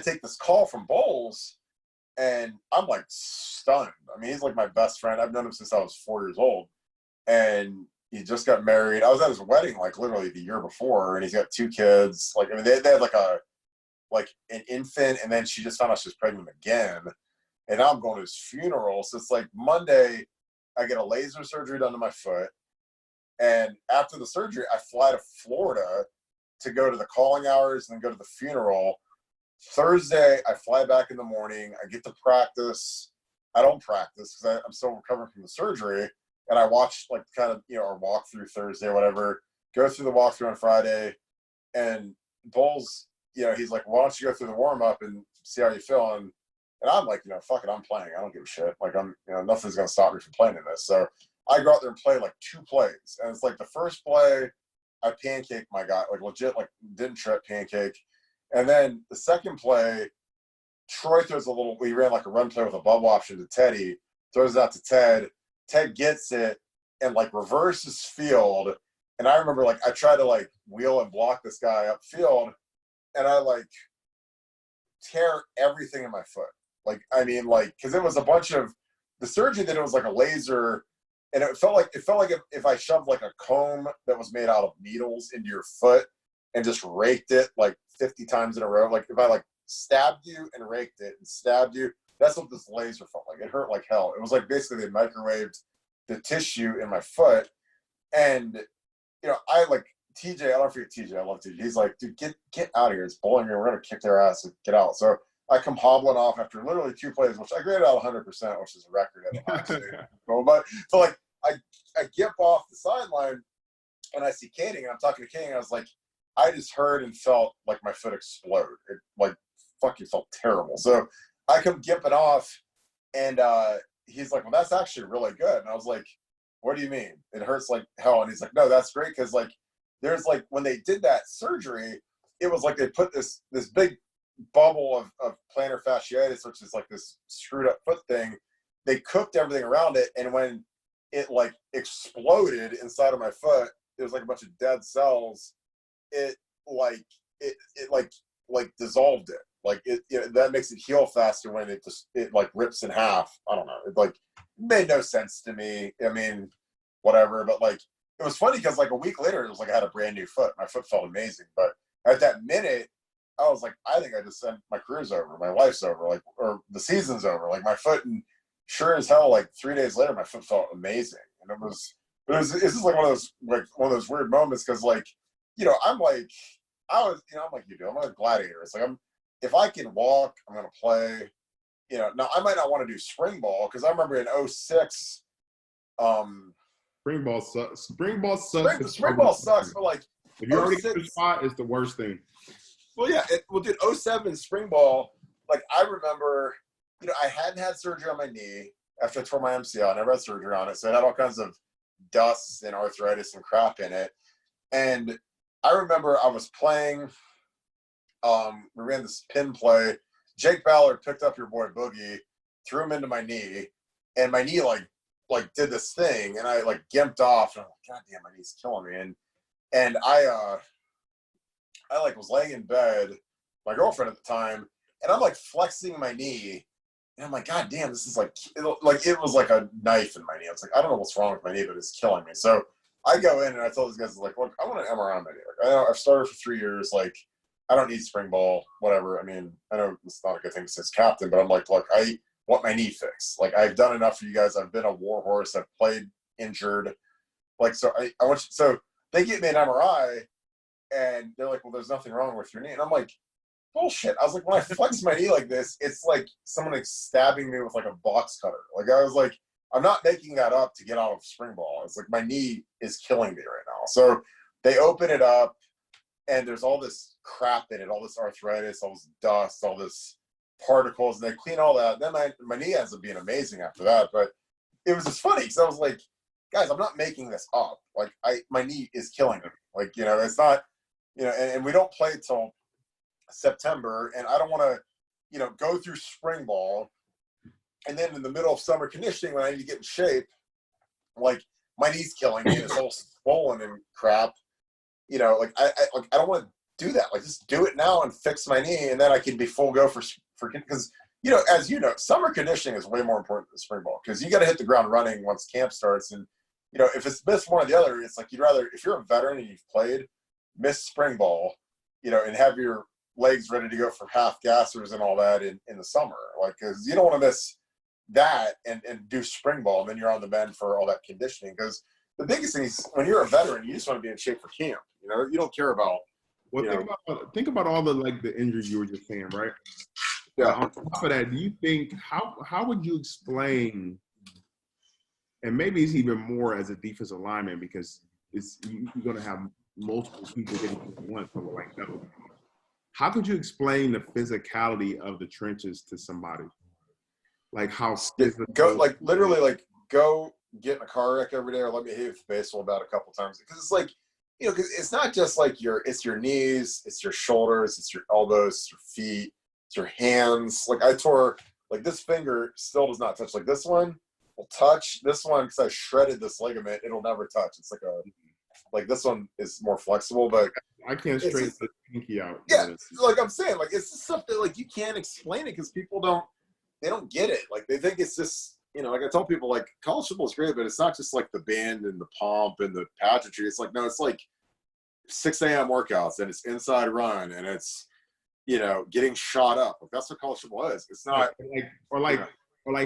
take this call from Bowles, and I'm like stunned. I mean, he's like my best friend. I've known him since I was 4 years old. And he just got married. I was at his wedding like literally the year before, and he's got 2 kids. Like, I mean, they had like an infant, and then she just found out she was pregnant again. And now I'm going to his funeral. So it's like Monday, I get a laser surgery done to my foot. And after the surgery, I fly to Florida to go to the calling hours and then go to the funeral. Thursday, I fly back in the morning. I get to practice. I don't practice because I'm still recovering from the surgery. And I watch like kind of, you know, our walkthrough Thursday or whatever. Go through the walkthrough on Friday. And Bowles, you know, he's like, why don't you go through the warm-up and see how you feel? And I'm like, you know, fuck it, I'm playing. I don't give a shit. Like, you know, nothing's going to stop me from playing in this. So I go out there and play like 2 plays. And it's like the first play, I pancake my guy, like legit, like didn't trip, pancake. And then the second play, Troy throws we ran like a run play with a bubble option to Teddy, throws it out to Ted. Ted gets it and like reverses field. And I remember like I tried to like wheel and block this guy upfield, and I like tear everything in my foot. Like, I mean, like, because it was a bunch of the surgery that it was like a laser. And it felt like if I shoved like a comb that was made out of needles into your foot and just raked it like 50 times in a row. Like if I like stabbed you and raked it and stabbed you, that's what this laser felt like. It hurt like hell. It was like basically they microwaved the tissue in my foot. And, you know, I like TJ, I don't forget TJ, I love TJ. He's like, dude, get out of here. It's bowling green. We're going to kick their ass and get out. So I come hobbling off after literally 2 plays, which I graded out 100%, which is a record at Ohio State. But so like, I get off the sideline and I see Kading, and I'm talking to Kading, and I was like, I just heard and felt like my foot explode. It like fucking felt terrible. So I come gimping off, and he's like, well, that's actually really good. And I was like, what do you mean? It hurts like hell. And he's like, no, that's great, because like there's like when they did that surgery, it was like they put this big bubble of plantar fasciitis, which is like this screwed up foot thing. They cooked everything around it, and when it like exploded inside of my foot, it was like a bunch of dead cells. It dissolved it. Like it, you know, that makes it heal faster when it like rips in half. I don't know. It like made no sense to me. I mean, whatever. But like it was funny because like a week later, it was like I had a brand new foot. My foot felt amazing. But At that minute, I was like, I think I just said my career's over, my life's over, like, or the season's over. Like my foot, and sure as hell, like 3 days later, my foot felt amazing, and it's just like one of those weird moments because like, I'm like, I'm like you do. I'm like a gladiator. It's like if I can walk, I'm gonna play. Now I might not want to do spring ball because I remember in 06. Spring ball sucks. Spring ball sucks. Spring ball sucks, but like if you already 06, get the spot, it's the worst thing. Well, yeah. Dude, 07 spring ball, like I remember, I hadn't had surgery on my knee after I tore my MCL. I never had surgery on it. So it had all kinds of dust and arthritis and crap in it. And I remember I was playing, we ran this pin play. Jake Ballard picked up your boy Boogie, threw him into my knee, and my knee like did this thing, and I like gimped off, and I'm like, God damn, my knee's killing me. And I like was laying in bed, my girlfriend at the time, and I'm like flexing my knee, and I'm like, God damn, this is like it was like a knife in my knee. I was like, I don't know what's wrong with my knee, but it's killing me. So I go in and I tell these guys, like, look, I want an MRI on my knee. Like, I know I've started for 3 years, like I don't need spring ball, whatever. I mean, I know it's not a good thing to say as captain, but I'm like, look, I want my knee fixed. Like I've done enough for you guys. I've been a war horse. I've played injured. Like, so I want you, so they get me an MRI and they're like, well, there's nothing wrong with your knee. And I'm like, bullshit. I was like, when I flex my knee like this, it's like someone like stabbing me with like a box cutter. Like I was like, I'm not making that up to get out of spring ball. It's like my knee is killing me right now. So they open it up and there's all this crap in it, all this arthritis, all this dust, all this particles, and they clean all that. Then my knee ends up being amazing after that. But it was just funny because I was like, guys, I'm not making this up. Like my knee is killing me. Like, it's not, and we don't play till September, and I don't want to, go through spring ball. And then in the middle of summer conditioning, when I need to get in shape, like my knee's killing me and it's all swollen and crap. Like I don't want to do that. Like just do it now and fix my knee, and then I can be full go for because as summer conditioning is way more important than spring ball because you got to hit the ground running once camp starts. And if it's missed one or the other, it's like you'd rather, if you're a veteran and you've played, miss spring ball, and have your legs ready to go for half gassers and all that in the summer, like because you don't want to miss that and do spring ball and then you're on the mend for all that conditioning. Because the biggest thing is when you're a veteran, you just want to be in shape for camp. You don't care about. Well, think about all the injuries you were just saying, right? Yeah. On top of that, do you think how would you explain, and maybe it's even more as a defensive lineman because you're going to have multiple people getting one from like no. How could you explain the physicality of the trenches to somebody? Like how go get in a car wreck every day, or let me hit baseball about a couple times because it's like. Because it's not just like it's your knees, it's your shoulders, it's your elbows, it's your feet, it's your hands. Like I tore, like this finger still does not touch. Like this one will touch. This one, because I shredded this ligament, it'll never touch. It's like this one is more flexible, but I can't straighten the pinky out. Yeah, like I'm saying, like it's just something like you can't explain it because people don't get it. Like they think it's just. Like I tell people, like college football is great, but it's not just like the band and the pomp and the pageantry. It's like, no, it's like 6 a.m. workouts and it's inside run and it's, getting shot up. Like that's what college football is. It's not or like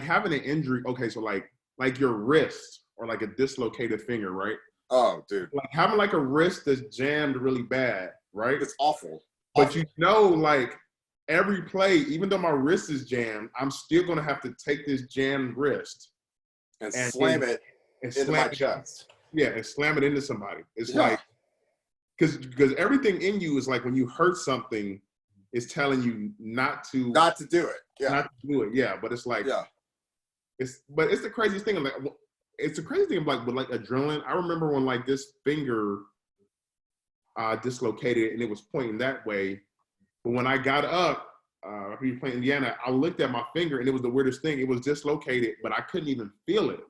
having an injury. Okay, so like your wrist or like a dislocated finger, right? Oh, dude. Like having like a wrist that's jammed really bad, right? It's awful. But like. Every play, even though my wrist is jammed, I'm still going to have to take this jammed wrist and slam it into my chest. Yeah, and slam it into somebody. It's like, because everything in you is like when you hurt something, it's telling you not to do it. Yeah. Not to do it. Yeah, but it's like, it's the craziest thing. Like, it's the crazy thing like with like adrenaline. I remember when like this finger dislocated and it was pointing that way. But when I got up, after you played Indiana, I looked at my finger and it was the weirdest thing. It was dislocated, but I couldn't even feel it.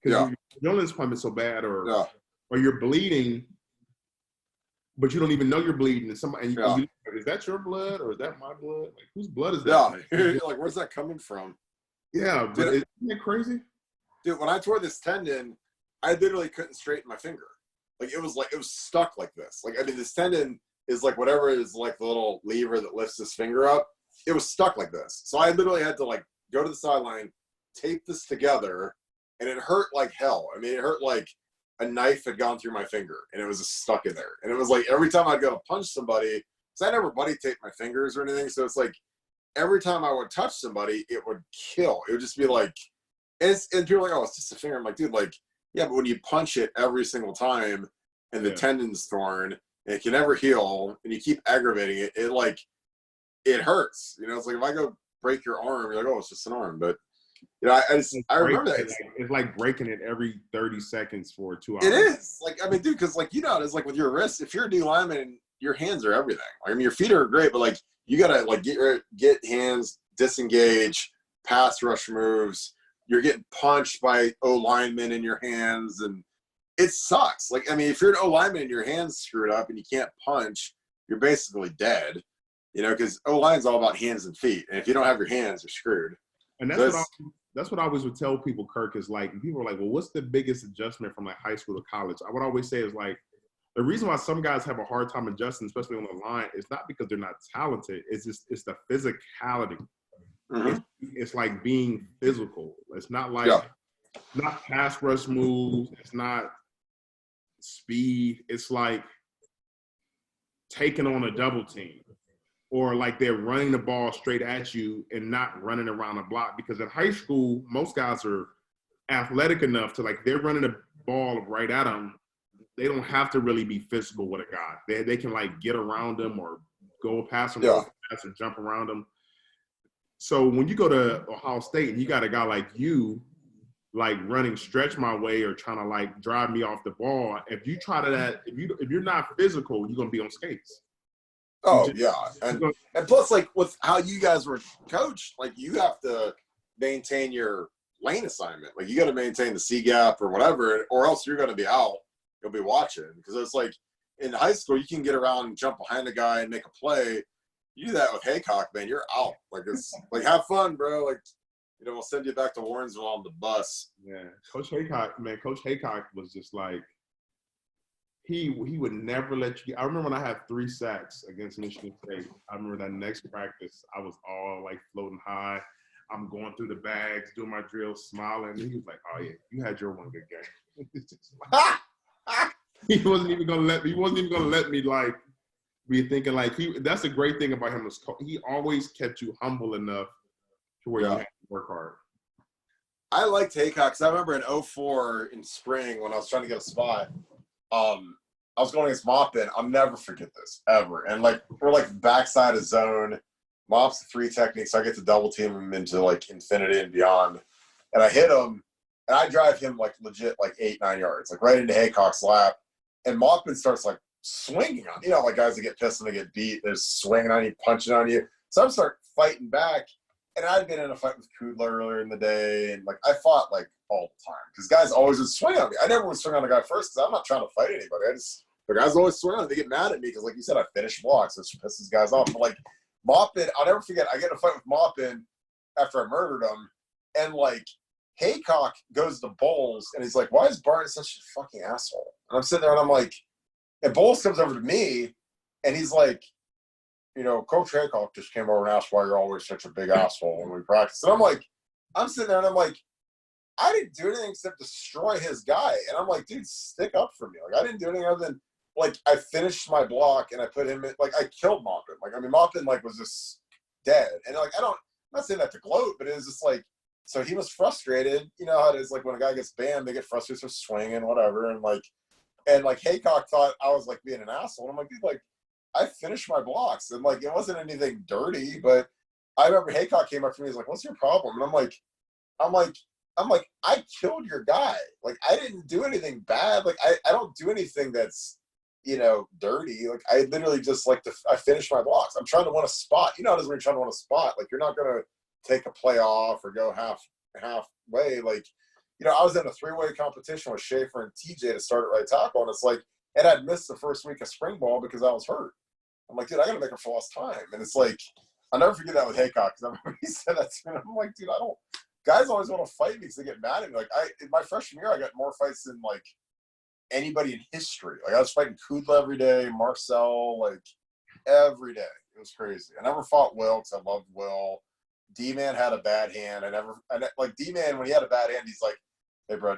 Because your adrenaline's pumping so bad or you're bleeding, but you don't even know you're bleeding. And somebody, is that your blood or is that my blood? Like, whose blood is that? Yeah, like, where's that coming from? Yeah, but isn't it crazy? Dude, when I tore this tendon, I literally couldn't straighten my finger. Like, it was stuck like this. Like, I mean, this tendon is like whatever is like the little lever that lifts his finger up. It was stuck like this. So I literally had to like go to the sideline, tape this together, and it hurt like hell. I mean, it hurt like a knife had gone through my finger, and it was just stuck in there. And it was like every time I'd go to punch somebody, because I never buddy taped my fingers or anything, so it's like every time I would touch somebody, it would kill. It would just be like, and people are like, oh, it's just a finger. I'm like, dude, like, yeah, but when you punch it every single time, and the tendon's torn, and it can never heal, and you keep aggravating it, it hurts. You know, it's like if I go break your arm, you're like, oh, it's just an arm. But you know, I remember that. It's like breaking it every 30 segens for 2 hours. It is. Like, I mean, dude, because like, you know, it's like with your wrists, if you're a D lineman, your hands are everything. Like, I mean, your feet are great, but like you gotta like get hands, disengage, pass rush moves. You're getting punched by O linemen in your hands, and it sucks. Like, I mean, if you're an O lineman and your hands screwed up and you can't punch, you're basically dead. You know, because O line's all about hands and feet, and if you don't have your hands, you're screwed. And that's what I always would tell people, Kirk, is like, and people are like, well, what's the biggest adjustment from like high school to college? I would always say is like, the reason why some guys have a hard time adjusting, especially on the line, is not because they're not talented. It's the physicality. Mm-hmm. It's like being physical. It's not like, not pass rush moves. It's not speed. It's like taking on a double team. Or like they're running the ball straight at you and not running around the block. Because in high school, most guys are athletic enough to like, they're running the ball right at them. They don't have to really be physical with a guy. They can like get around them or go past them or jump around them. So when you go to Ohio State and you got a guy like you, like running stretch my way or trying to like drive me off the ball, if you try to that, if you're not physical, you're gonna be on skates. Oh, yeah. And plus, like, with how you guys were coached, like, you have to maintain your lane assignment. Like, you got to maintain the C gap or whatever, or else you're going to be out. You'll be watching. Because it's like, in high school, you can get around and jump behind a guy and make a play. You do that with Haycock, man, you're out. Like, it's like, have fun, bro. Like, you know, we'll send you back to Warrensville on the bus. Yeah. Coach Haycock was just like, He would never let you. I remember when I had 3 sacks against Michigan State. I remember that next practice, I was all like floating high. I'm going through the bags, doing my drills, smiling. And he was like, "Oh yeah, you had your one good game." He wasn't even gonna let me. He wasn't even gonna let me like be thinking like he. That's a great thing about him. He always kept you humble enough to where you had to work hard. I liked Haycock because I remember in 2004 in spring when I was trying to get a spot. I was going against Moppin. I'll never forget this ever. And like we're like backside of zone, Mop's the 3 technique, so I get to double team him into like infinity and beyond. And I hit him, and I drive him like legit like 8-9 yards, like right into Haycock's lap. And Moppin starts like swinging on you know like guys that get pissed when they get beat, they're swinging on you, punching on you. So I'm start fighting back. And I'd been in a fight with Kudla earlier in the day, and like I fought like all the time because guys always would swing on me. I never would swing on the guy first because I'm not trying to fight anybody. The guys always swing on me. They get mad at me because, like you said, I finish blocks, which pisses guys off. But like Moppin, I'll never forget. I get in a fight with Moppin after I murdered him, and like Haycock goes to Bowles, and he's like, "Why is Barton such a fucking asshole?" And I'm sitting there, and I'm like, and Bowles comes over to me, and he's like, you know, Coach Haycock just came over and asked why you're always such a big asshole when we practice. And I'm like, I'm sitting there and I'm like, I didn't do anything except destroy his guy. And I'm like, dude, stick up for me. Like, I didn't do anything other than, like, I finished my block and I put him in, like, I killed Moppin. Like, I mean, Moppin, like, was just dead. And, like, I'm not saying that to gloat, but it was just like, so he was frustrated. You know how it is, like, when a guy gets banned, they get frustrated for swinging, whatever. And Haycock thought I was, like, being an asshole. And I'm like, dude, like, I finished my blocks, and like it wasn't anything dirty, but I remember Haycock came up to me. He's like, "What's your problem?" And I'm like, I killed your guy. Like I didn't do anything bad. Like I don't do anything that's dirty. Like I literally just I finished my blocks. I'm trying to win a spot. You know how it is when you're trying to win a spot. Like you're not gonna take a play off or go halfway. Like I was in a 3-way competition with Schaefer and TJ to start at right tackle, and it's like. And I'd missed the first week of spring ball because I was hurt. I'm like, dude, I got to make up for lost time. And it's like, I'll never forget that with Haycock because I remember he said that to me. And I'm like, dude, guys always want to fight me because they get mad at me. Like, in my freshman year, I got more fights than, like, anybody in history. Like, I was fighting Kudla every day, Marcel, like, every day. It was crazy. I never fought Will because I loved Will. D-Man had a bad hand. Like D-Man, when he had a bad hand, he's like, hey, bro, I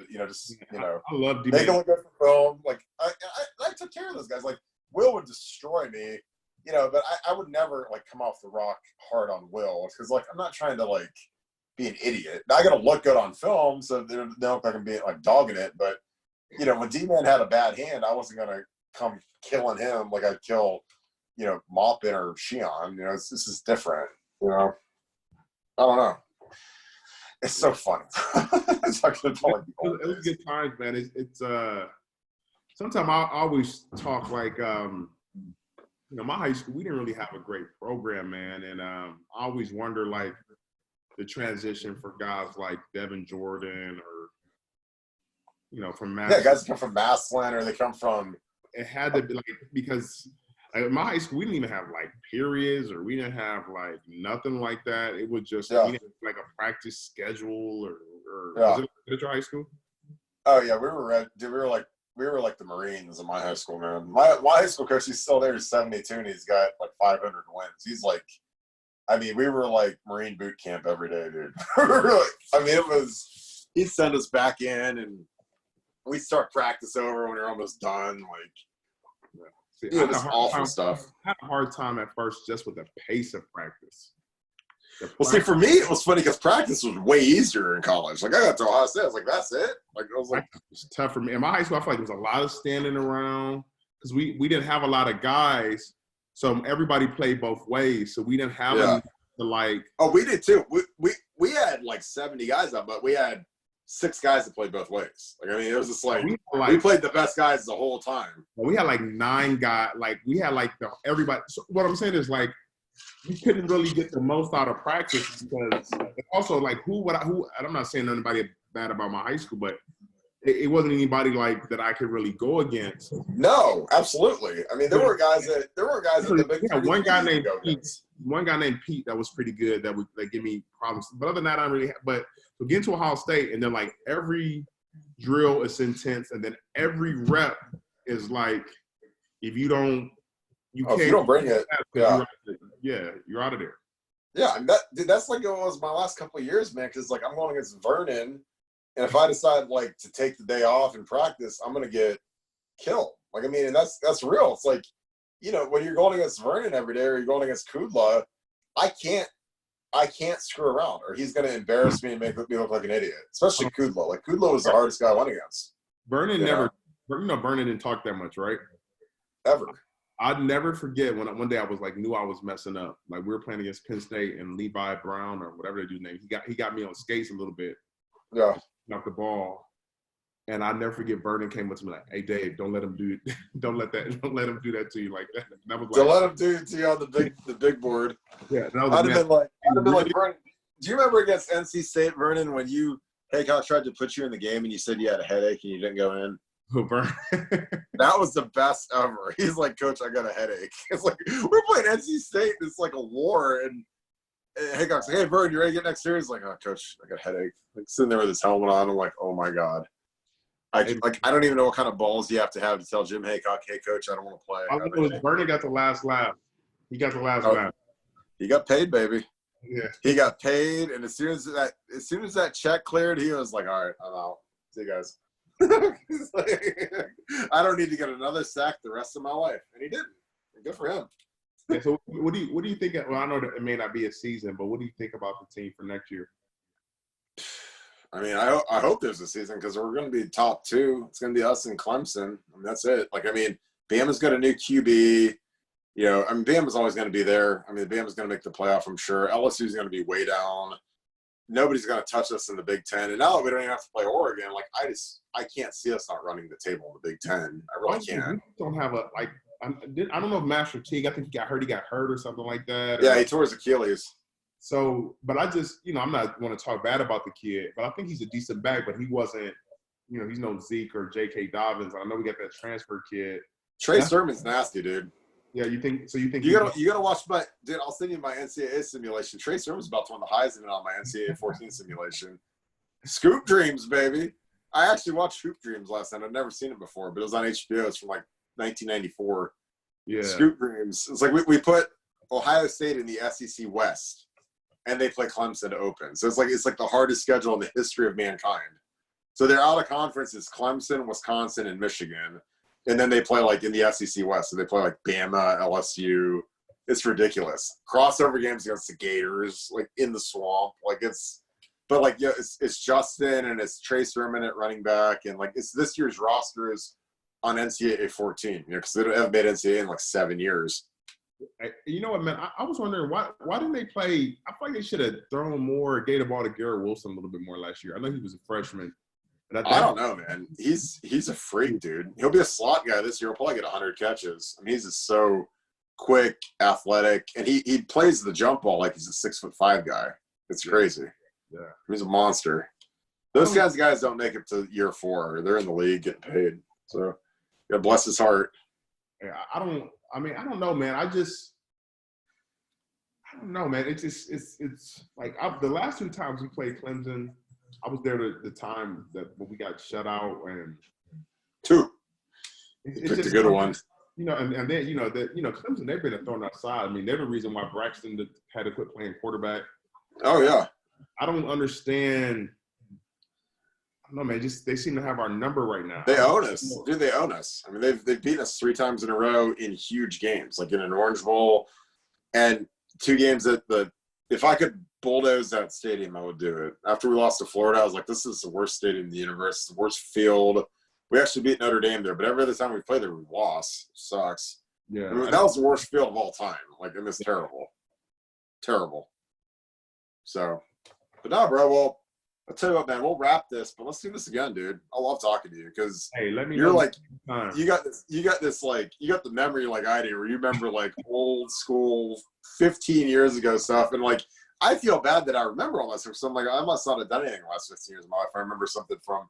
love make it D-Man. look good for film. Like, I took care of those guys. Like, Will would destroy me, but I would never, like, come off the rock hard on Will because, like, I'm not trying to, like, be an idiot. I got to look good on film so they don't look like I'm being, like, dogging it. But, when D-Man had a bad hand, I wasn't going to come killing him like I'd kill, Maupin or Shion. This is different, I don't know. It's so funny. It's like It was good times, man. It's sometimes I always talk like my high school, we didn't really have a great program, man. And I always wonder like the transition for guys like Devin Jordan or from Mass. Yeah, guys come from Massillon or they come from. It had to be like because like, in my high school we didn't even have like periods or we didn't have like nothing like that. It was just we didn't have, like a practice schedule or was it at your high school? Oh yeah, we were like the Marines in my high school, man. My high school coach, he's still there. He's 72 and he's got like 500 wins. He's like, we were like Marine boot camp every day, dude. It was. He'd send us back in and we'd start practice over when we were almost done. Like. See, it was awful stuff. I had a hard time at first just with the pace of practice. Well, see, for me, it was funny because practice was way easier in college. Like, I got to Ohio State. I was like, that's it? Like, I was like. It was tough for me. In my high school, I feel like there was a lot of standing around because we didn't have a lot of guys. So everybody played both ways. So we didn't have enough to like. Oh, we did too. We had like 70 guys up, but we had 6 guys that played both ways. Like, it was just like we played the best guys the whole time. We had like 9 guys. Like, we had like everybody. So what I'm saying is like, we couldn't really get the most out of practice because also like who I'm not saying anybody bad about my high school, but it wasn't anybody like that I could really go against. No, absolutely. there were guys at the big. Yeah, one guy named Pete that was pretty good that would give me problems. But other than that, I don't really have, but to get into Ohio State and then like every drill is intense and then every rep is like if you don't if you don't bring it, you're out of there. Yeah, that's like it was my last couple of years, man. Because like I'm going against Vernon, and if I decide like to take the day off and practice, I'm gonna get killed. Like and that's real. It's like when you're going against Vernon every day, or you're going against Kudla, I can't screw around, or he's gonna embarrass me and make me look like an idiot. Especially Kudla. Like Kudla was the hardest guy I went against. Vernon Vernon didn't talk that much, right? Ever. I'd never forget when one day I was like knew I was messing up. Like we were playing against Penn State and Levi Brown or whatever they do name. He got me on skates a little bit. Yeah. Knocked the ball. And I'll never forget Vernon came up to me like, hey Dave, don't let him do it. Don't let him do that to you like that. And I was like, don't let him do it to you on the big board. Yeah. I'd have been like Vernon. Do you remember against NC State, Vernon, when Haycock tried to put you in the game and you said you had a headache and you didn't go in? That was the best ever. He's like, Coach, I got a headache. It's like we're playing NC State. It's like a war, and Haycock's like, hey, Vern, you ready to get next series? Like, oh, Coach, I got a headache. Like sitting there with his helmet on. I'm like, oh my god. I don't even know what kind of balls you have to tell Jim Haycock, hey, Coach, I don't want to play. Vernon got the last laugh. He got the last laugh. He got paid, baby. Yeah. He got paid, and as soon as that check cleared, he was like, all right, I'm out. See you guys. I don't need to get another sack the rest of my life, and he didn't. Good for him. Yeah, so what do you think? Well, I know that it may not be a season, but what do you think about the team for next year? I hope there's a season because we're going to be top 2. It's going to be us and Clemson. That's it. Bama's got a new QB. Bama's always going to be there. Bama's going to make the playoff, I'm sure. LSU's going to be way down. Nobody's going to touch us in the Big Ten. And now that we don't even have to play Oregon, I can't see us not running the table in the Big Ten. I really can't. We don't have I don't know if Master Teague, I think he got hurt or something like that. Yeah, he tore his Achilles. So, but I just, I'm not going to talk bad about the kid, but I think he's a decent back, but he wasn't, he's no Zeke or J.K. Dobbins. I know we got that transfer kid. Trey Sermon's nasty, dude. Yeah, you think you gotta watch dude, I'll send you my NCAA simulation. Trey Sermon's about to win the Heisman on my NCAA 14 simulation. Scoop Dreams, baby. I actually watched Hoop Dreams last night. I've never seen it before, but it was on HBO. It's from 1994. Yeah. Scoop Dreams. It's like we put Ohio State in the SEC West, and they play Clemson to open. So it's like the hardest schedule in the history of mankind. So they're out of conference. It's Clemson, Wisconsin, and Michigan. And then they play like in the SEC West. So they play like Bama, LSU. It's ridiculous. Crossover games against the Gators, like in the swamp. It's Justin and it's Trace Sermon at running back. And like it's this year's roster is on NCAA 14, because they haven't made NCAA in like 7 years. You know what, man? I was wondering why didn't they play? I feel like they should have thrown more, gave the ball to Garrett Wilson a little bit more last year. I know he was a freshman. I don't know, man. He's a freak, dude. He'll be a slot guy this year. He'll probably get 100 catches. I mean, he's just so quick, athletic, and he plays the jump ball like he's a 6'5" guy. It's crazy. Yeah, he's a monster. Those kinds of guys don't make it to year 4. They're in the league getting paid. So, God bless his heart. Yeah, I don't know, man. I don't know, man. It's like the last 2 times we played Clemson, I was there the time that when we got shut out, and 2. It's picked just a good one. You know, and then Clemson, they've been a thorn outside. I mean, they're the reason why Braxton had to quit playing quarterback. Oh yeah. I don't understand. I don't know, man. Just they seem to have our number right now. They own us, dude. They own us. I mean, they've beaten us 3 times in a row in huge games, like in an Orange Bowl, and 2 games at the. If I could bulldoze that stadium, I would do it. After we lost to Florida, I was like, this is the worst stadium in the universe, the worst field. We actually beat Notre Dame there, but every other time we played there, we lost. It sucks. Yeah. I mean, that was the worst field of all time. Like, it was terrible. Terrible. So, but no, bro, well, I'll tell you what, man, we'll wrap this, but let's do this again, dude. I love talking to you because you're like, you got the memory like I do, where you remember like old school 15 years ago stuff. And like, I feel bad that I remember all that stuff. So I'm like, I must not have done anything the last 15 years of my life. I remember something from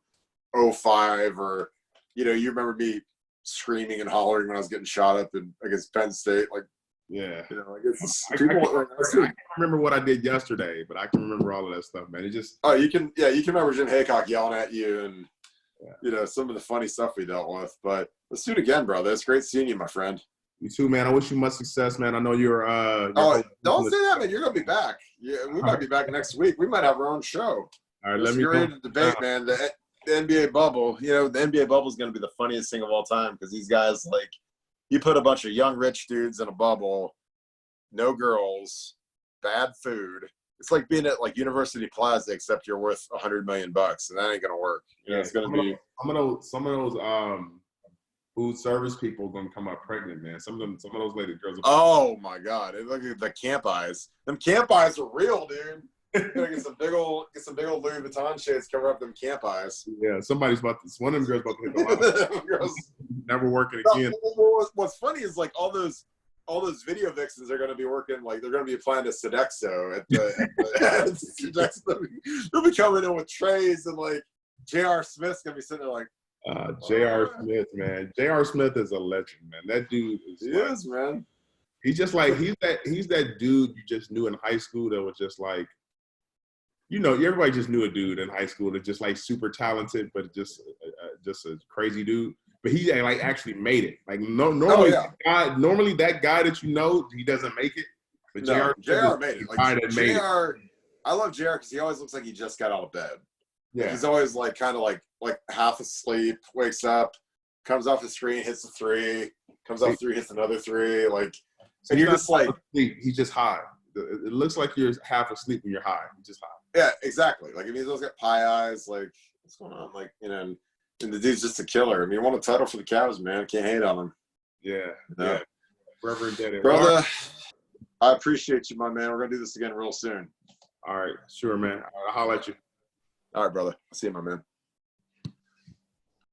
05, or, you remember me screaming and hollering when I was getting shot up against Penn State. Like, yeah. Like it's people. I can't remember what I did yesterday, but I can remember all of that stuff, man. It just. Oh, you can remember Jim Haycock yelling at you and, some of the funny stuff we dealt with. But let's do it again, brother. It's great seeing you, my friend. You too, man. I wish you much success, man. I know you're don't say that, man. You're gonna be back. Yeah, we might be back next week. We might have our own show. All right, let me get ready to debate, man. The NBA bubble. The NBA bubble is gonna be the funniest thing of all time, because these guys, like, you put a bunch of young rich dudes in a bubble, no girls, bad food. It's like being at like University Plaza, except you're worth $100 million, and that ain't gonna work. It's gonna be. Some of those food service people are gonna come out pregnant, man. Some of those lady girls. Oh my God! Look at the camp eyes. Them camp eyes are real, dude. You gotta get some big old Louis Vuitton shades cover up them camp eyes. Yeah, one of them girls about to hit the girls never working again. What's funny is like all those video vixens are going to be working, like they're going to be applying to Sodexo at the Sodexo. They'll be coming in with trays, and like J.R. Smith's going to be sitting there like, J.R. Smith, man. J.R. Smith is a legend, man. That dude is man. He's just like he's that dude you just knew in high school that was just like, everybody just knew a dude in high school that just like super talented, but just a crazy dude. But he like actually made it. Like normally that guy that he doesn't make it. But JR made it. Like JR, I love JR because he always looks like he just got out of bed. Yeah, he's always like kind of like half asleep, wakes up, comes off the screen, hits a 3, comes off 3, hits another 3. Like, and you're just like he's just high. It looks like you're half asleep when you're high. You're just high. Yeah, exactly. Like, I mean, he's always got pie eyes. Like, what's going on? Like, and the dude's just a killer. I mean, he won a title for the Cavs, man. Can't hate on him. Yeah. Yeah. Forever indebted. Brother, I appreciate you, my man. We're going to do this again real soon. All right. Sure, man. I'll holler at you. All right, brother. See you, my man.